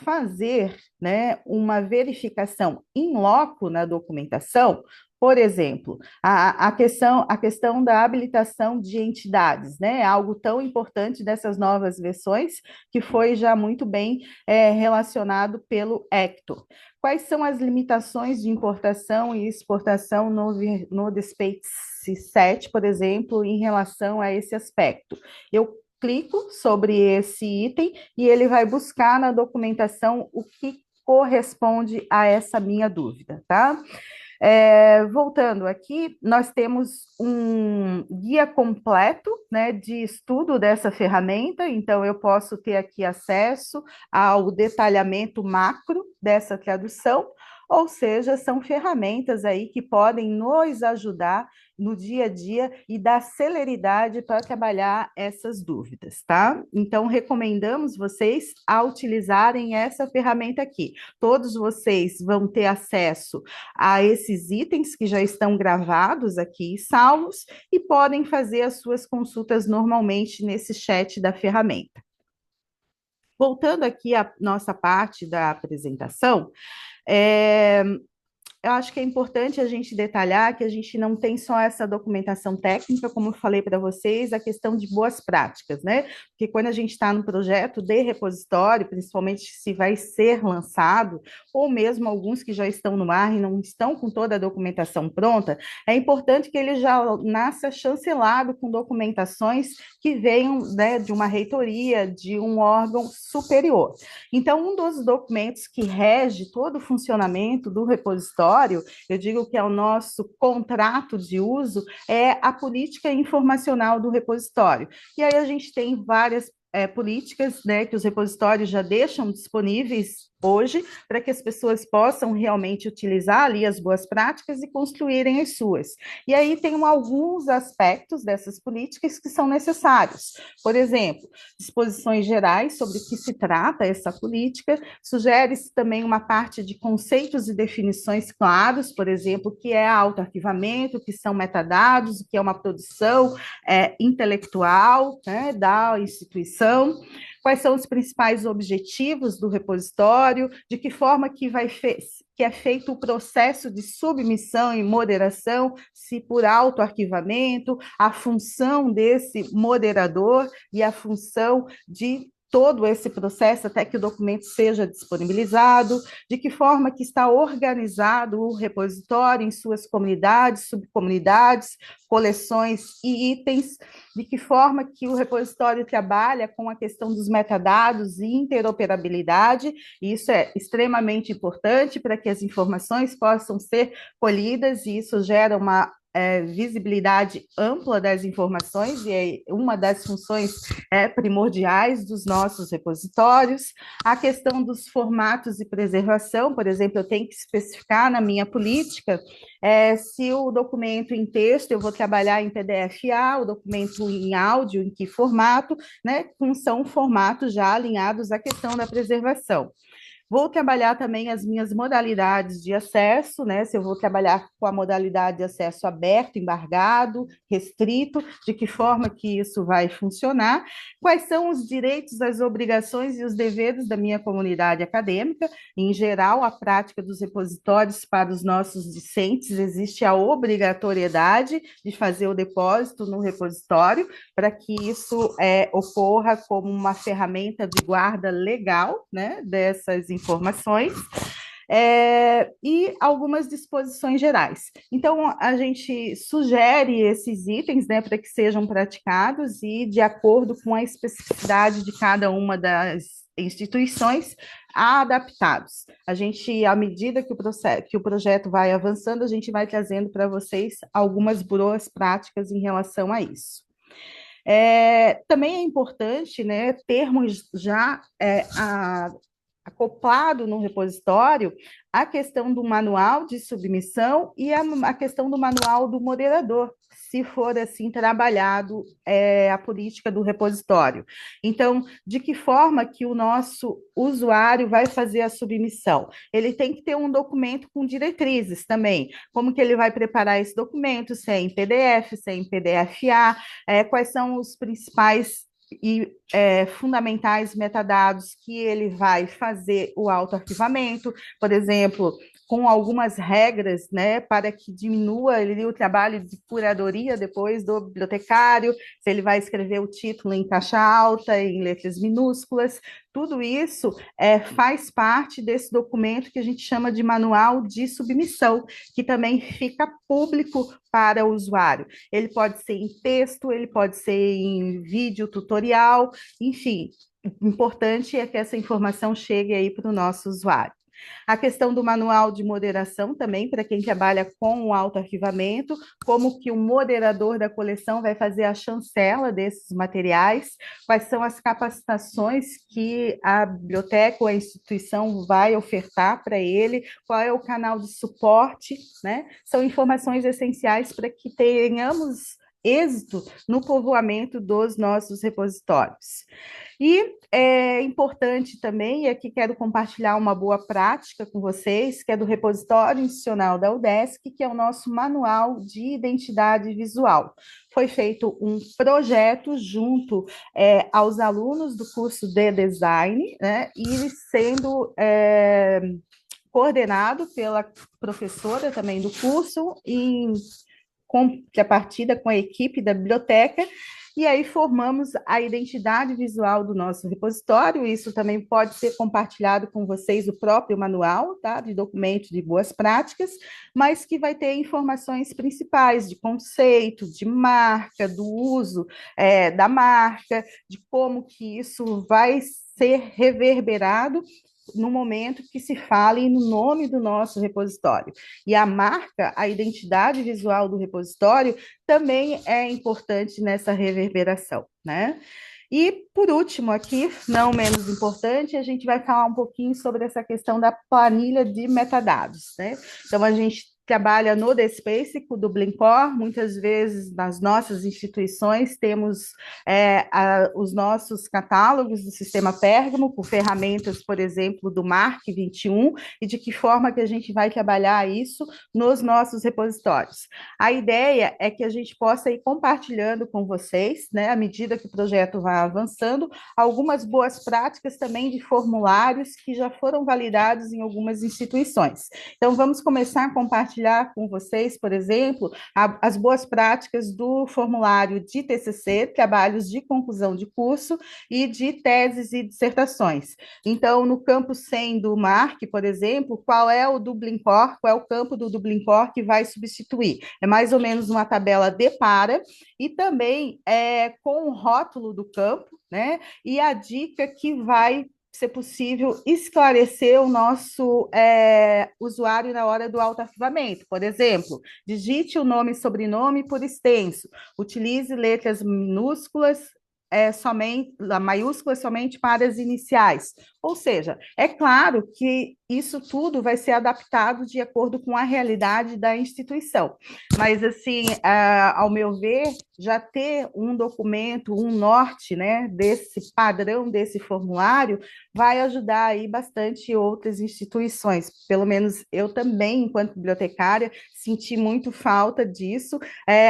fazer, né, uma verificação in loco na documentação, Por exemplo, a questão da habilitação de entidades, né? Algo tão importante dessas novas versões, que foi já muito bem relacionado pelo Hector. Quais são as limitações de importação e exportação no DSPACE 7, por exemplo, em relação a esse aspecto? Eu clico sobre esse item e ele vai buscar na documentação o que corresponde a essa minha dúvida, tá? Voltando aqui, nós temos um guia completo, né, de estudo dessa ferramenta, então eu posso ter aqui acesso ao detalhamento macro dessa tradução, ou seja, são ferramentas aí que podem nos ajudar no dia a dia e dar celeridade para trabalhar essas dúvidas, tá? Então, recomendamos vocês a utilizarem essa ferramenta aqui. Todos vocês vão ter acesso a esses itens que já estão gravados aqui, salvos, e podem fazer as suas consultas normalmente nesse chat da ferramenta. Voltando aqui à nossa parte da apresentação, eu acho que é importante a gente detalhar que a gente não tem só essa documentação técnica, como eu falei para vocês, a questão de boas práticas, né? Porque quando a gente está no projeto de repositório, principalmente se vai ser lançado, ou mesmo alguns que já estão no ar e não estão com toda a documentação pronta, é importante que ele já nasça chancelado com documentações que venham, né, de uma reitoria, de um órgão superior. Então, um dos documentos que rege todo o funcionamento do repositório, eu digo que é o nosso contrato de uso, é a política informacional do repositório. E aí a gente tem várias políticas, né, que os repositórios já deixam disponíveis hoje, para que as pessoas possam realmente utilizar ali as boas práticas e construírem as suas. E aí tem alguns aspectos dessas políticas que são necessários. Por exemplo, disposições gerais sobre o que se trata essa política, sugere-se também uma parte de conceitos e definições claros, por exemplo, o que é autoarquivamento, o que são metadados, o que é uma produção intelectual, né, da instituição, quais são os principais objetivos do repositório, de que forma que é feito o processo de submissão e moderação, se por autoarquivamento, a função desse moderador e a função de todo esse processo até que o documento seja disponibilizado, de que forma que está organizado o repositório em suas comunidades, subcomunidades, coleções e itens, de que forma que o repositório trabalha com a questão dos metadados e interoperabilidade, e isso é extremamente importante para que as informações possam ser colhidas, e isso gera uma visibilidade ampla das informações, e é uma das funções primordiais dos nossos repositórios. A questão dos formatos e preservação, por exemplo, eu tenho que especificar na minha política se o documento em texto eu vou trabalhar em PDF-A, o documento em áudio, em que formato, né? São formatos já alinhados à questão da preservação. Vou trabalhar também as minhas modalidades de acesso, né? Se eu vou trabalhar com a modalidade de acesso aberto, embargado, restrito, de que forma que isso vai funcionar, quais são os direitos, as obrigações e os deveres da minha comunidade acadêmica. Em geral, a prática dos repositórios para os nossos discentes, existe a obrigatoriedade de fazer o depósito no repositório, para que isso ocorra como uma ferramenta de guarda legal, né, dessas informações, e algumas disposições gerais. Então, a gente sugere esses itens, né, para que sejam praticados e de acordo com a especificidade de cada uma das instituições, adaptados. A gente, à medida que o projeto vai avançando, a gente vai trazendo para vocês algumas boas práticas em relação a isso. Também é importante, né, termos já acoplado no repositório a questão do manual de submissão e a questão do manual do moderador, se for assim trabalhado a política do repositório. Então, de que forma que o nosso usuário vai fazer a submissão? Ele tem que ter um documento com diretrizes também, como que ele vai preparar esse documento, se é em PDF, se é em PDF-A, quais são os principais e fundamentais metadados que ele vai fazer o autoarquivamento, por exemplo, com algumas regras, né, para que diminua ali o trabalho de curadoria depois do bibliotecário, se ele vai escrever o título em caixa alta, em letras minúsculas, tudo isso faz parte desse documento que a gente chama de manual de submissão, que também fica público para o usuário. Ele pode ser em texto, ele pode ser em vídeo tutorial, enfim, o importante é que essa informação chegue aí para o nosso usuário. A questão do manual de moderação também, para quem trabalha com o autoarquivamento, como que o moderador da coleção vai fazer a chancela desses materiais, quais são as capacitações que a biblioteca ou a instituição vai ofertar para ele, qual é o canal de suporte, né? São informações essenciais para que tenhamos êxito no povoamento dos nossos repositórios. E é importante também, e aqui quero compartilhar uma boa prática com vocês, que é do repositório institucional da UDESC, que é o nosso manual de identidade visual. Foi feito um projeto junto aos alunos do curso de design, né, e sendo coordenado pela professora também do curso, em contrapartida com a equipe da biblioteca, e aí formamos a identidade visual do nosso repositório. Isso também pode ser compartilhado com vocês, o próprio manual, tá, de documentos de boas práticas, mas que vai ter informações principais de conceito, de marca, do uso da marca, de como que isso vai ser reverberado no momento que se fale no nome do nosso repositório. E a marca, a identidade visual do repositório também é importante nessa reverberação, né? E, por último, aqui, não menos importante, a gente vai falar um pouquinho sobre essa questão da planilha de metadados, né? Então, a gente trabalha no DSpace do Blincor, muitas vezes nas nossas instituições temos os nossos catálogos do sistema Pérgamo, por ferramentas, por exemplo, do MARC 21, e de que forma que a gente vai trabalhar isso nos nossos repositórios. A ideia é que a gente possa ir compartilhando com vocês, né, à medida que o projeto vai avançando, algumas boas práticas também de formulários que já foram validados em algumas instituições. Então, vamos começar a compartilhar com vocês, por exemplo, as boas práticas do formulário de TCC, trabalhos de conclusão de curso e de teses e dissertações. Então, no campo 100 do MARC, por exemplo, qual é o do Blincor, qual é o campo do Blincor que vai substituir? É mais ou menos uma tabela de para, e também com o rótulo do campo, né? E a dica que vai ser possível esclarecer o nosso usuário na hora do autoarquivamento. Por exemplo, digite o nome e sobrenome por extenso, utilize letras minúsculas, maiúsculas somente para as iniciais. Ou seja, é claro que isso tudo vai ser adaptado de acordo com a realidade da instituição. Mas, assim, ao meu ver, já ter um documento, um norte, né, desse padrão, desse formulário, vai ajudar aí bastante outras instituições. Pelo menos eu também, enquanto bibliotecária, senti muito falta disso,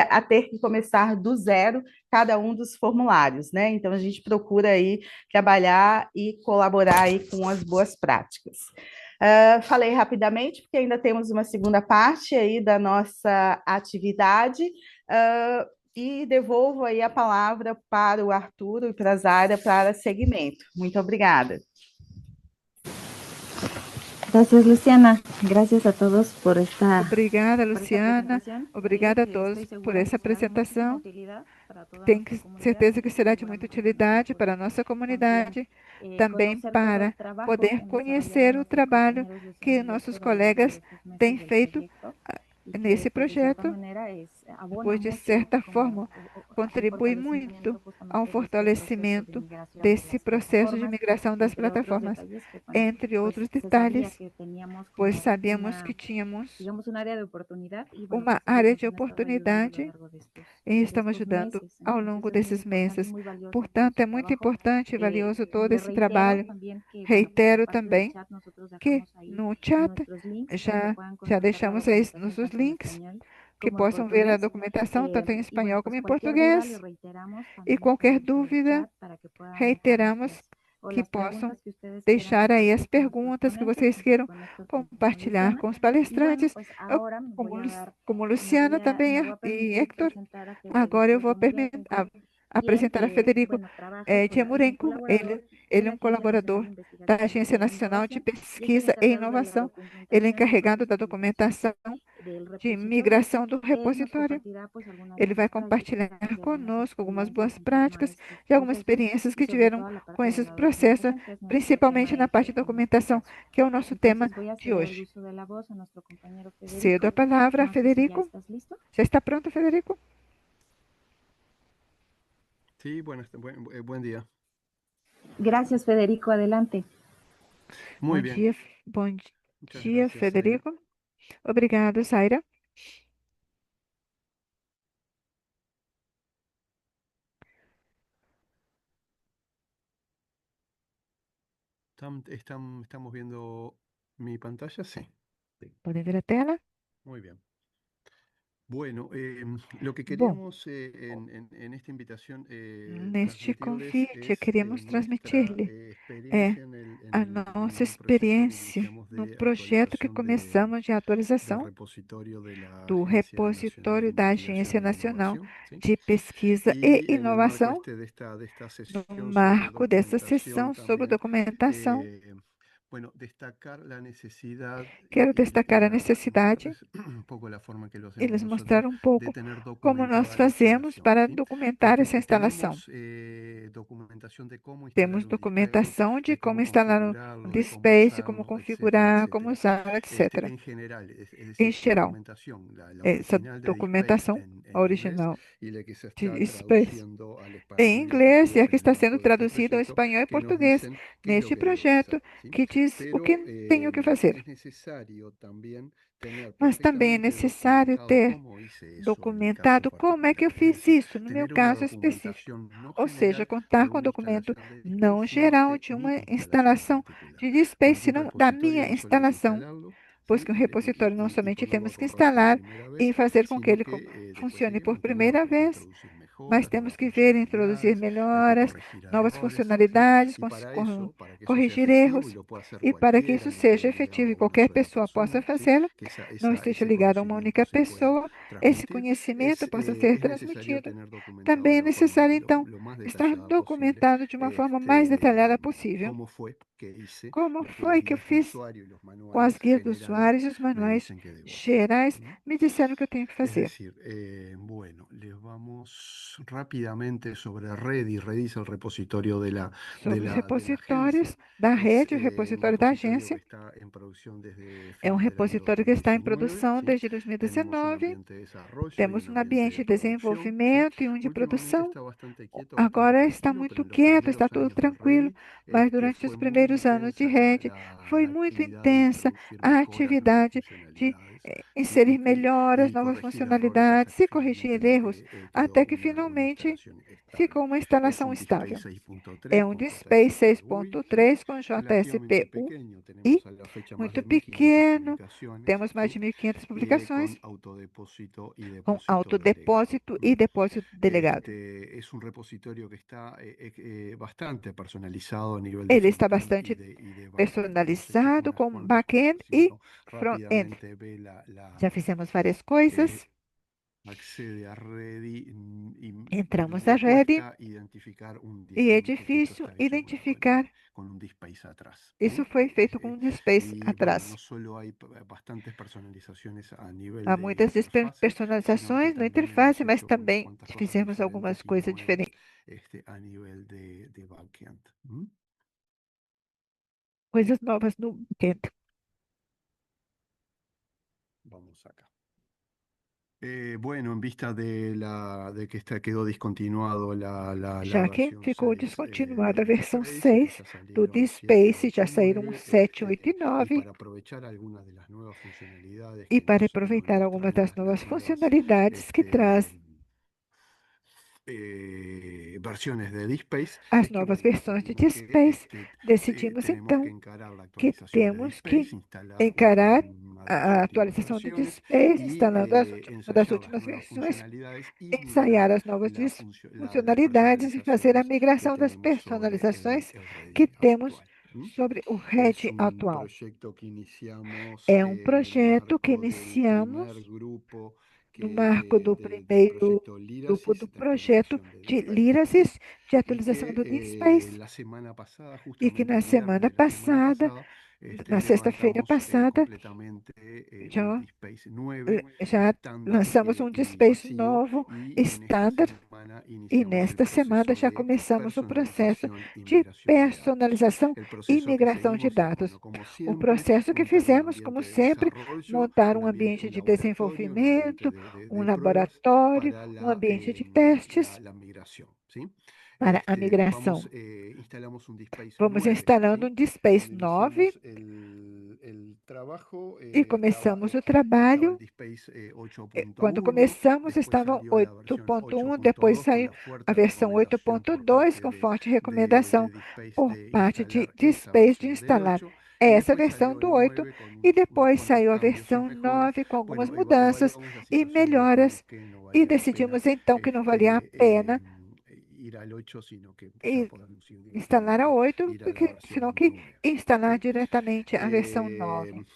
a ter que começar do zero cada um dos formulários, né? Então, a gente procura aí trabalhar e colaborar aí com as boas práticas. Falei rapidamente, porque ainda temos uma segunda parte aí da nossa atividade, e devolvo aí a palavra para o Arturo e para a Zara para seguimento. Muito obrigada. Gracias, Luciana. Gracias a todos por esta. Obrigada, Luciana. Obrigada a todos por essa apresentação. Tenho certeza que será de muita utilidade para a nossa comunidade, também para poder conhecer o trabalho que nossos colegas têm feito nesse projeto, pois, de certa forma, contribui muito ao fortalecimento desse processo de migração das plataformas, entre outros detalhes, pois sabíamos que tínhamos uma área de oportunidade e estamos ajudando ao longo desses meses. Portanto, é muito importante e valioso todo esse trabalho. Reitero também que no chat já deixamos aí nossos links que como en possam ver a portugués. documentação tanto em Y bueno, espanhol pues como em cualquier duda le português. reiteramos, E también qualquer estamos en el dúvida, chat para que puedan dejarnos reiteramos pues o que las possam preguntas que ustedes quieran deixar aí as compartir con nuestros perguntas que ponentes, vocês junto queiram con Héctor, como compartilhar Luciana. com os Y bueno, palestrantes, pues eu, ahora me como, voy a dar, como me voy Luciana a, também me voy a e permitir Hector. presentar a Agora eu Federico vou Yemurenko, quien, apresentar a Federico bueno, trabaja con algún Djamurenko. colaborador Ele de é la um Agencia Nacional colaborador de da Investigación Agência e Nacional de Innovación y es el Pesquisa e encargado de la Inovação. Ele é documentación y encarregado da comercialización documentação del de repositorio. migração do Él nos repositório. compartirá pues algunas Ele vai buenas prácticas compartilhar y algunas conosco algumas experiencias boas en torno a práticas estos e algumas procesos experiências y que sobre tiveram todo la com parte de esses la processos, documentación, que es nuestro principalmente tema na parte de en este documentação, caso. que é o nosso tema Entonces voy a de ceder el hoje. uso de la voz a nuestro compañero Cedo a Federico. palavra a No sé si ya Federico. estás listo. Já está pronto, Federico? Sí, buen día. Gracias, Federico. Adelante. Muy bien. Bom Muchas dia, gracias, Zaira. Federico. Obrigado, Zaira. ¿Estamos viendo mi pantalla? Sí. Podem ver a tela? Muy bien. Bueno, lo que Bom, queríamos en esta invitación neste transmitirles convite, es queremos nuestra transmitir-lhe experiencia a en nossa el proyecto que experiência iniciamos no de projeto que actualización começamos de del atualização repositorio de la do Agencia Nacional de repositório da Investigación Agência e Nacional Innovación, ¿sí? de Pesquisa e Y en el marco Inovação, de esta no sesión sobre marco dessa documentación sessão sobre también, documentação, bueno, destacar la necesidad quero destacar a y necessidade. mostrarles un poco la forma que lo hacemos Eles nosotros mostraram um de pouco tener como nós documentada la fazemos instalación, para ¿sí? documentar Porque essa instalação. tenemos documentación de cómo Temos instalar un DSpace, documentação de de como cómo instalar um configurarlo, de cómo DSpace, como usarlo, etcétera, configurar, como etcétera. usar, etc. En general, es Em decir, geral, documentación, la essa original de DSpace documentação en inglés original y la que se de está DSpace traduciendo al em español y al inglês e a portugués que en el está sendo marco de este traduzida ao proyecto, espanhol e que nos português dicen qué es lo neste que debemos projeto, hacer, ¿sí? que diz o Pero que tenho que fazer. es necesario también tener Mas também é perfectamente necessário documentado ter cómo hice eso en mi caso documentado como é que particular. eu Es fiz decir, isso, no meu tener una caso específico. documentación no Ou seja, general contar de com una documento instalación de DSpace, não sino geral de de mi uma instalación en instalação particular. de DSpace, Porque un não da repositorio minha no solo hay que instalação, instalarlo, pois ¿sí? que um repositório não Y somente ponerlo a temos que correr por instalar primera e vez, fazer com que sino ele que después hay funcione que por mantenerlo, primeira hay que vez, introducir mas mejoras, temos nuevas que ver, introduzir funcionalidades, hay que melhoras, corregir novas errores, ¿sí? funcionalidades, Y para eso, para que eso sea corrigir efectivo y erros, lo pueda hacer e para que cualquiera isso y no seja quede efetivo ligado e a una qualquer sola pessoa possa persona, ¿sí? fazê-lo, Que não esteja ese ligado a uma conocimiento única se pueda pessoa, esse transmitir, conhecimento possa ser es necesario transmitido. tener documentado de Também é la forma necessário, então, lo más estar detallada posible documentado de uma forma mais detalhada possível. cómo fue que hice Como lo que las foi que eu guías de fiz usuario y los com as manuales guias do generales usuário e os me manuais dicen que debo hacer. gerais ¿Mm? me disseram que eu tenho que Es fazer. decir, bueno, les vamos rápidamente sobre Redis. Redis es el repositorio Sobre os de la repositórios agencia. da Es rede, o un repositório da repositorio que agência. está en producción desde É um fines del año repositório que está em 2019, produção ¿sí? desde Tenemos un 2019. ambiente de desarrollo y Temos un um ambiente ambiente de de producción, ¿sí? desenvolvimento e um de Últimamente produção. está bastante quieto, bastante Agora está tranquilo, pero muito en los quieto, está primeros tudo años de tranquilo, Redis mas durante os fue muy primeiros anos de intensa rede foi la muito actividad de intensa introducir a mejoras, nuevas atividade de funcionalidades, ¿sí? inserir melhoras, Y novas corregir errores hasta funcionalidades que e corrigir finalmente erros, até quedó que una finalmente instalación estable. ficou uma Es instalação un DSpace estável. 6.3 É um con DSpace JSP UI, ¿sí? 6.3 com Relativamente JSP pequeño, UI, tenemos a la fecha más muito de 1500 pequeno, publicaciones, temos mais ¿sí? de 1.500 publicações, Con autodepósito y com depósito delegado. autodepósito e depósito delegado. Es un repositorio que está bastante personalizado a nivel de Ele está frontend bastante y de backend. Hemos hecho personalizado unas com cuantas back-end cosas, e ¿no? front-end. Rápidamente ve Já fizemos várias coisas. accede a Redis Entramos le a Rede cuesta identificar e é porque esto difícil está hecho identificar. con un DSpace atrás. Isso foi feito com um DSpace Y bueno, atrás. no solo hay bastantes personalizaciones a nivel Há de muitas interfase, sino que personalizações na también interface, hemos mas hecho unas também cuantas cosas fizemos diferentes algumas y coisas nuevas diferentes. a nivel de backend. Coisas novas no back-end. Vamos acá. Bueno, en vista de que quedó discontinuado la Já que versión ficou 6 descontinuada a del versão DSpace, que 6 ya do salieron 7, DSpace, 8 já y saíram 9, 7, 8 e y 9, para aprovechar algunas de las nuevas funcionalidades e que para nos aproveitar algumas traen das novas las nuevas funcionalidades que traz versiones de DSpace, as es que, novas bueno, versões de tuvimos que, DSpace, decidimos tenemos então que encarar la que actualización de temos que DSpace, instalar encarar las últimas a atualização do versiones DSpace, y instalando uma das ensayar las últimas nuevas versões, funcionalidades y ensaiar migrar as novas las funcionalidades e fazer a personalizaciones que migração das tenemos sobre personalizações el que Ready temos actual. ¿M? sobre o Es RED un atual. proyecto que iniciamos É um en el projeto que marco del iniciamos primer grupo no marco do del primeiro proyecto grupo Lyrasis do de projeto actualización de de DSpace Lyrasis, de y atualização do que DSpace, la semana pasada, e que justamente na el semana viernes de la semana passada, pasada, na sexta-feira levantamos passada, completamente un já, DSpace 9 já estándar lançamos um y DSpace masivo novo, y en esta standard, semana e iniciamos el nesta semana proceso já de começamos o processo personalización y de migración de datos. personalização El e proceso que migração de seguimos es, dados. bueno, como O siempre, processo que montar un fizemos, como ambiente de sempre, desarrollo, montar um un ambiente de laboratorio, un ambiente desenvolvimento, um de pruebas laboratório, para um ambiente de testes la migración, ¿sí? para a migração. Instalamos un DSpace Vamos 9, instalando ¿sí? um DSpace Cuando 9 iniciamos el trabajo, e começamos o estaba el trabalho. DSpace Quando 8.1, começamos, después estava salió la versión 8.1, depois 8.2 con saiu la a fuerte versão recomendación por 8.2 parte com forte de recomendação DSpace por de parte de instalar esa DSpace de versión del instalar 8 y essa después versão salió do el 8 9 con e unos depois cuantos saiu a cambios y versão mejoras. 9 com algumas Bueno, mudanças evaluamos la e situación y melhoras decidimos que no e valía la pena decidimos então que não valia a pena ir al 8, sino que ya e podemos ir instalar a directamente 8, ir a la porque senão versión que 9. instalar ¿Sí? diretamente a versão Eh, 9.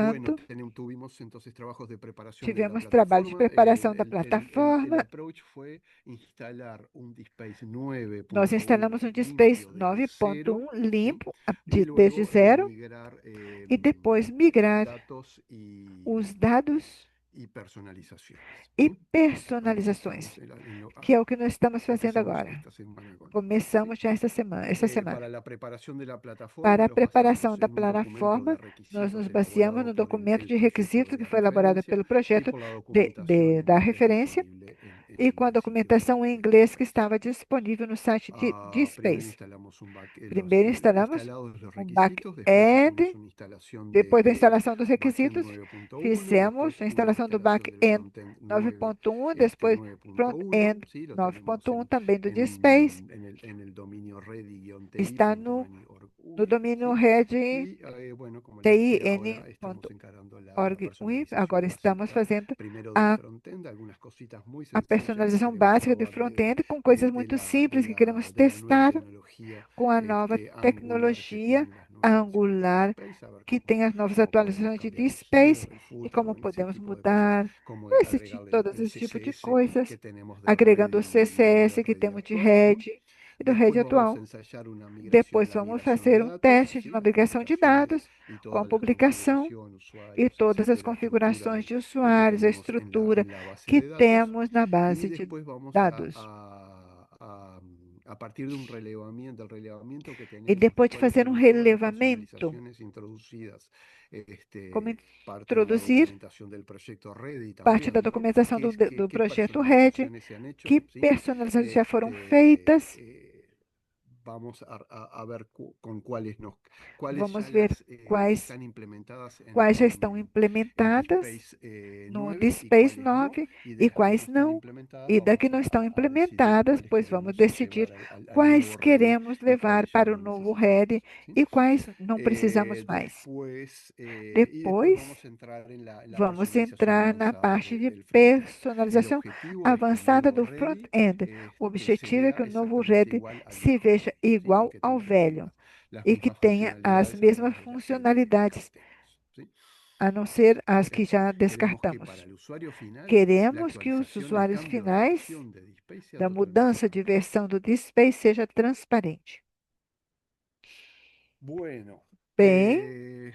Bueno, Portanto, tuvimos entonces trabajos de preparación de la tivemos trabalho de plataforma. preparação da El plataforma. approach fue instalar un DSpace 9.1 Nós instalamos um DSpace limpio desde cero, 9.1 ¿sí? limpo Y desde luego zero migrar e depois migrar datos os dados y personalizaciones. e ¿Sí? Bueno, personalizações, estamos que é o que nós estamos fazendo empezamos agora. esta semana con esto, ¿sí? Começamos já esta semana. Para la preparación de la plataforma, Para a nos preparação basamos da en un documento de plataforma, nós nos requisitos baseamos elaborado no por documento el de proyecto requisitos de que la foi elaborado referencia pelo y projeto por la documentación en da inglés referência disponible e com a el sitio documentação em inglês que estava disponível no site de Primero Space. instalamos Primeiro instalamos instalados los um requisitos, después back-end. hicimos una instalación Depois da de instalação dos backend requisitos, 9.1, fizemos después a una instalação do instalación del back-end frontend 9.1, depois 9.1, front-end ¿sí? Lo tenemos 9.1 também do DSpace. en el dominio Está no ready-ti.org, domínio ¿sí? Red Bueno, como les decía, ahora estamos tin.org. encarando la Agora personalización estamos básica, fazendo primero del a, frontend, algunas cositas muy a sencillas que personalização queremos básica do probar front-end com coisas muito simples que queremos testar com a nova tecnologia Angular, que tem as novas atualizações de DSpace e como podemos mudar todos esse tipo de coisas, agregando o CSS que temos de Red e do Red atual. Depois vamos fazer um teste de uma migração de dados com a publicação e todas as configurações de usuários, a estrutura que temos na base de dados. A partir de um relevamento, el relevamiento que E tenemos, depois de cuáles fazer um fueron todas las relevamento, personalizaciones introducidas, como parte de la introduzir documentación del proyecto Ready parte también, da ¿no? documentação do ¿Qué projeto Red, personalizaciones se han hecho? que ¿Sí? personalizações já foram feitas. Vamos a ver con cuáles Vamos ya ver están implementadas quais já estão implementadas no DSpace 9 e quais não. E da que não estão implementadas, pois vamos decidir quais queremos levar para o novo Red e quais não precisamos mais. Depois, vamos entrar na parte de personalização avançada do front-end. O objetivo é que o novo Red se veja igual ao velho e que tenha as mesmas funcionalidades, a não ser as que já descartamos. Queremos que os usuários finais da mudança de versão do DSpace seja transparente. Bem,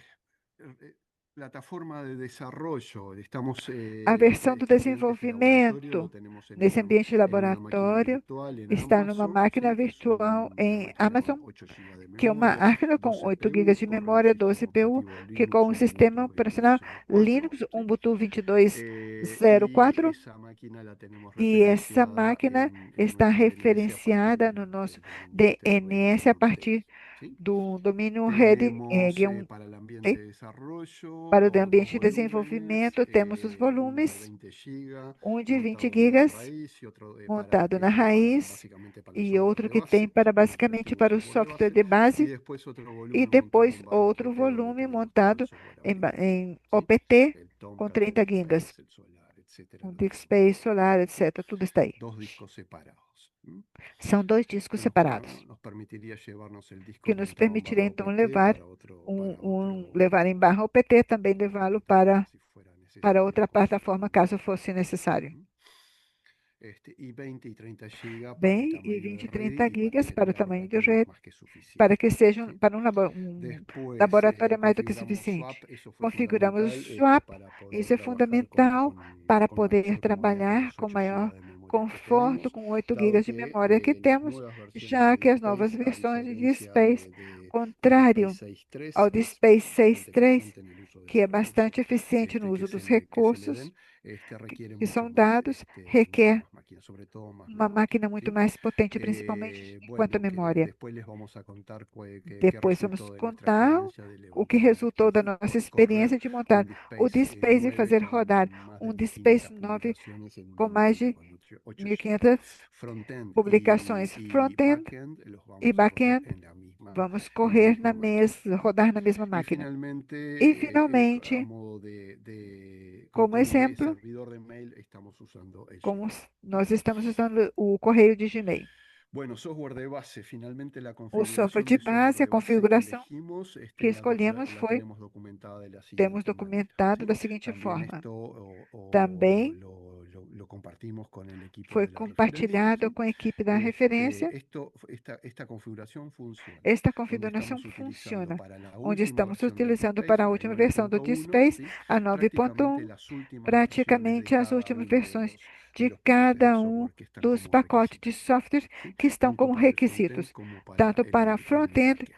plataforma de desarrollo, estamos a versão do desenvolvimento nesse ambiente de laboratório está numa máquina virtual em Amazon, que é uma máquina com 8 GB de memória, 12 CPU, que com o sistema operacional Linux Ubuntu 22.04, e essa máquina está referenciada no nosso DNS a partir do domínio Rede G1. Para el ambiente de desarrollo, Para o dos ambiente de volúmenes, desenvolvimento, temos os uno de volumes, 20 GB um de 20 montado en la gigas raíz y otro montado na raiz básicamente para el e software outro de que base, tem para digamos, el basicamente para o software de software base, de y base después otro e volumen montado depois en banda outro OPT, donde volume tenemos todo el montado software em habilitado, ¿sí? OPT El com Tomcat, 30 el gigas, Space, el Solar, etcétera, um lo Disk tenemos Space, todo. Solar, etc. Tudo está aí. Dos discos separados. São dois discos Que separados, nos permitiría llevarnos el disco que nos montado en permitiria barra então OPT levar para otro, levar em barra OPT, também levá-lo plataforma, si fuera para necesario, outra cosa plataforma, caso fosse necessário. Y 20 y 30 GB para el Bem, e tamaño 20 de e red 30 y para gigas para o generar tamanho de operatorios rede, más que suficiente. para que sejam ¿Sí? para um Después laboratório mais do que configuramos suficiente. swap, eso fue Configuramos o fundamental swap, para poder isso é trabajar fundamental para con poder mayor comodidad con trabalhar los com 8 maior GB de memoria que conforto tenemos, com 8 dado gigas de que memória que las temos, nuevas versiones já de que as novas DSpace, a versões de diferencia DSpace, de contrário DSpace 6.3, ao que es DSpace bastante 6.3, eficiente en el uso de que é los recursos bastante eficiente no uso dos que se le recursos den, requiere que mucho são más, dados, requer mucha más máquina, sobre todo más uma memoria. máquina muito ¿Sí? mais potente, principalmente enquanto a Bueno, memória. después les vamos a contar qué Depois vamos resultó de nuestra contar experiencia de o que levantar resultou da nossa correr experiência de montar un o DSpace DSpace e 9 fazer con rodar más um de 1.500 DSpace 9 publicaciones en com mais memoria, de con 8 GB. 1.500 Frontend publicações y front-end backend los e vamos a correr back-end. en Vamos la correr misma máquina. rodar na mesma Y máquina. E finalmente, a finalmente, modo como de exemplo, servidor de mail, estamos usando el como Gmail. nós estamos usando o correio de Gmail. Bueno, software de base, finalmente la O software configuración de del software base, a de base que configuração elegimos, que escolhemos la foi, tenemos documentada de la temos siguiente manera, documentado ¿sí? da seguinte También forma. esto Também lo compartimos con el equipo foi de la referencia, compartilhado ¿sí? com a equipe da referência. Esta configuración funciona. Esta Donde configuração estamos utilizando funciona, para la onde última estamos versión del utilizando DSpace, para a la última versão do 9.1, DSpace, ¿sí? a Prácticamente 9.1, las últimas versiones de praticamente as cada últimas uno versões de de los paquetes de cada um software que están dos como pacotes de requisitos, software ¿sí? que estão Tanto como para el frontend requisitos, como para tanto para el front-end backend,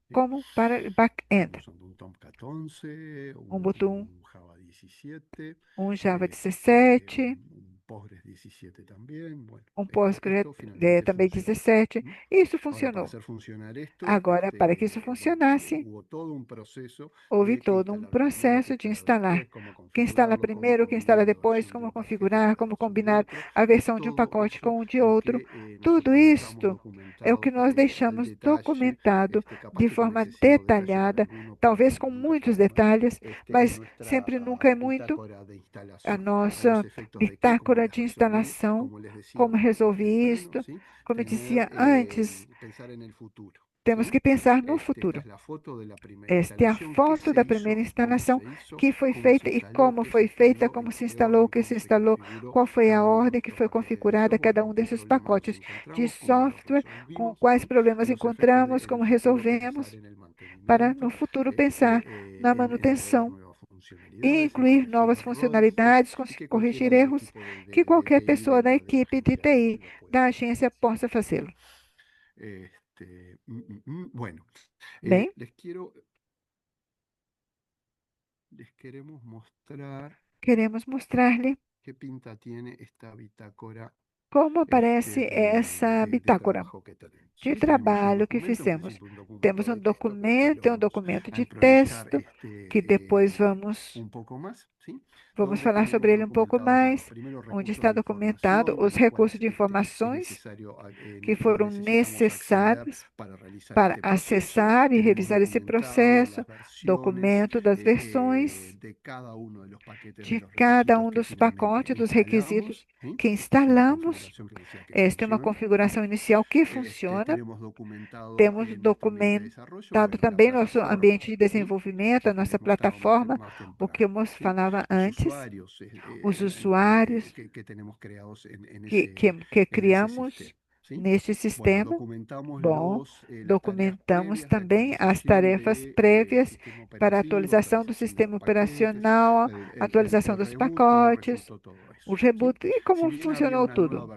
¿sí? como para back-end. Estamos usando un Tomcat 11, Ubuntu un Java 17, Java 17, un Postgres 17 también. Bueno, Postgres esto finalmente também funciona. 17. Isso Ahora, para funcionou. hacer funcionar esto, Agora, para que isso bueno, funcionasse, hubo todo un proceso houve de qué todo um instalar primero, qué processo de instalar instalar. después, cómo Quem instala configurarlo, cómo primeiro, quem instala combinar la depois, versión de como un paquete con configurar, la como versión de combinar otro. a Es versão de um todo pacote eso com o de lo outro. que Tudo nosotros dejamos isto é o que documentado nós al deixamos detalle, documentado capaz de que con forma excesivo detalle para detalhada, alguno, talvez pero com nunca muitos está de más, detalhes, en mas nuestra sempre nunca é muito bitácora de a instalación. A los nossa efectos de qué, cómo bitácora las de resolví, instalação, como les como decíamos resolvi temprano, isto. ¿sí? Como eu dizia Tener, antes, pensar en el futuro. temos ¿Sí? que pensar no Esta futuro. es la foto de la primera Esta é a instalación, qué foto se da primeira hizo, cómo instalação se hizo, que foi cómo se feita e instaló, como qué se foi feita, instaló, como en se qué instalou, o orden, que se cómo se instalou, configuró qual foi a cada uno de ordem que nuestros foi paquetes de configurada software, cada con um qué desses problemas nos pacotes de encontramos, cómo los software, com resolvimos, quais ¿sí? problemas Los efectos encontramos, en el como futuro pensar resolvemos, en el para no mantenimiento, futuro pensar na en agregar manutenção nuevas e funcionalidades, en incluir corregir novas errores, ¿sí? funcionalidades, Y que cualquiera corrigir del erros equipo que de qualquer TI pessoa da de la equipe de agencia TI lo pueda da hacer. agência possa fazê-lo. Bueno, Bem, les queremos mostrar queremos mostrar-lhe qué pinta tiene esta bitácora como aparece essa de bitácora trabajo que tenemos. de ¿Sí? Tenemos un trabalho que documento, en fizemos. principio un documento Temos de texto que después lo é um vamos documento a de enprolizar texto que depois vamos un poco más, ¿sí? vamos Donde falar tenemos sobre ele um pouco documentados, bueno, mais, primero onde recursos está de documentado información a os los cuales recursos de es informações necesario, que foram necesitamos acceder necessários para realizar para este proceso. acessar e Tenemos revisar esse documentado processo, las versiones documento das versões de cada uno de los paquetes de de los cada requisitos um que dos finalmente pacotes, dos requisitos instalamos, ¿sí? que Esta es una instalamos. configuración que decía que Esta é uma funciona. configuração inicial que funciona. Tenemos documentado Temos nuestro ambiente de desarrollo, documentado bueno, la também nosso plataforma, ambiente de ¿sí? desenvolvimento, a Lo que nossa les mostraba plataforma, más o que eu temprano, ¿sí? falava Los antes, usuarios os usuários que tenemos creados que en ese criamos sistema, ¿sí? neste Bueno, sistema. documentamos Bom, las tareas documentamos previas de também as actualización tarefas del prévias sistema para operativo, atualização do actualización de sistema los paquetes, operacional, el atualização dos reboot, cómo pacotes, resultó todo o reboot e como funcionou tudo.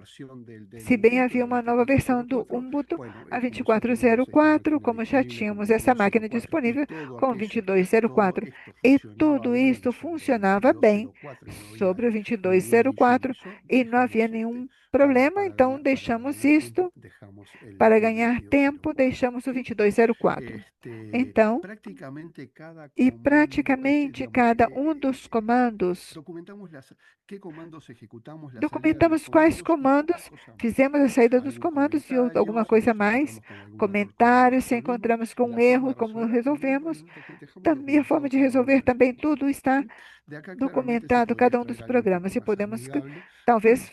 Se bem havia uma nova versão do Ubuntu, a 24.04, como já tínhamos essa máquina disponível com 22.04, e tudo isso funcionava bem sobre o 22.04 e não havia nenhum problema, então deixamos isto para ganhar tempo, deixamos o 22.04. Então, e praticamente cada um dos comandos, documentamos quais comandos, fizemos a saída dos comandos e alguma coisa mais, comentários, se encontramos com um erro, como resolvemos, também a forma de resolver também, tudo está documentado, cada um dos programas, e podemos talvez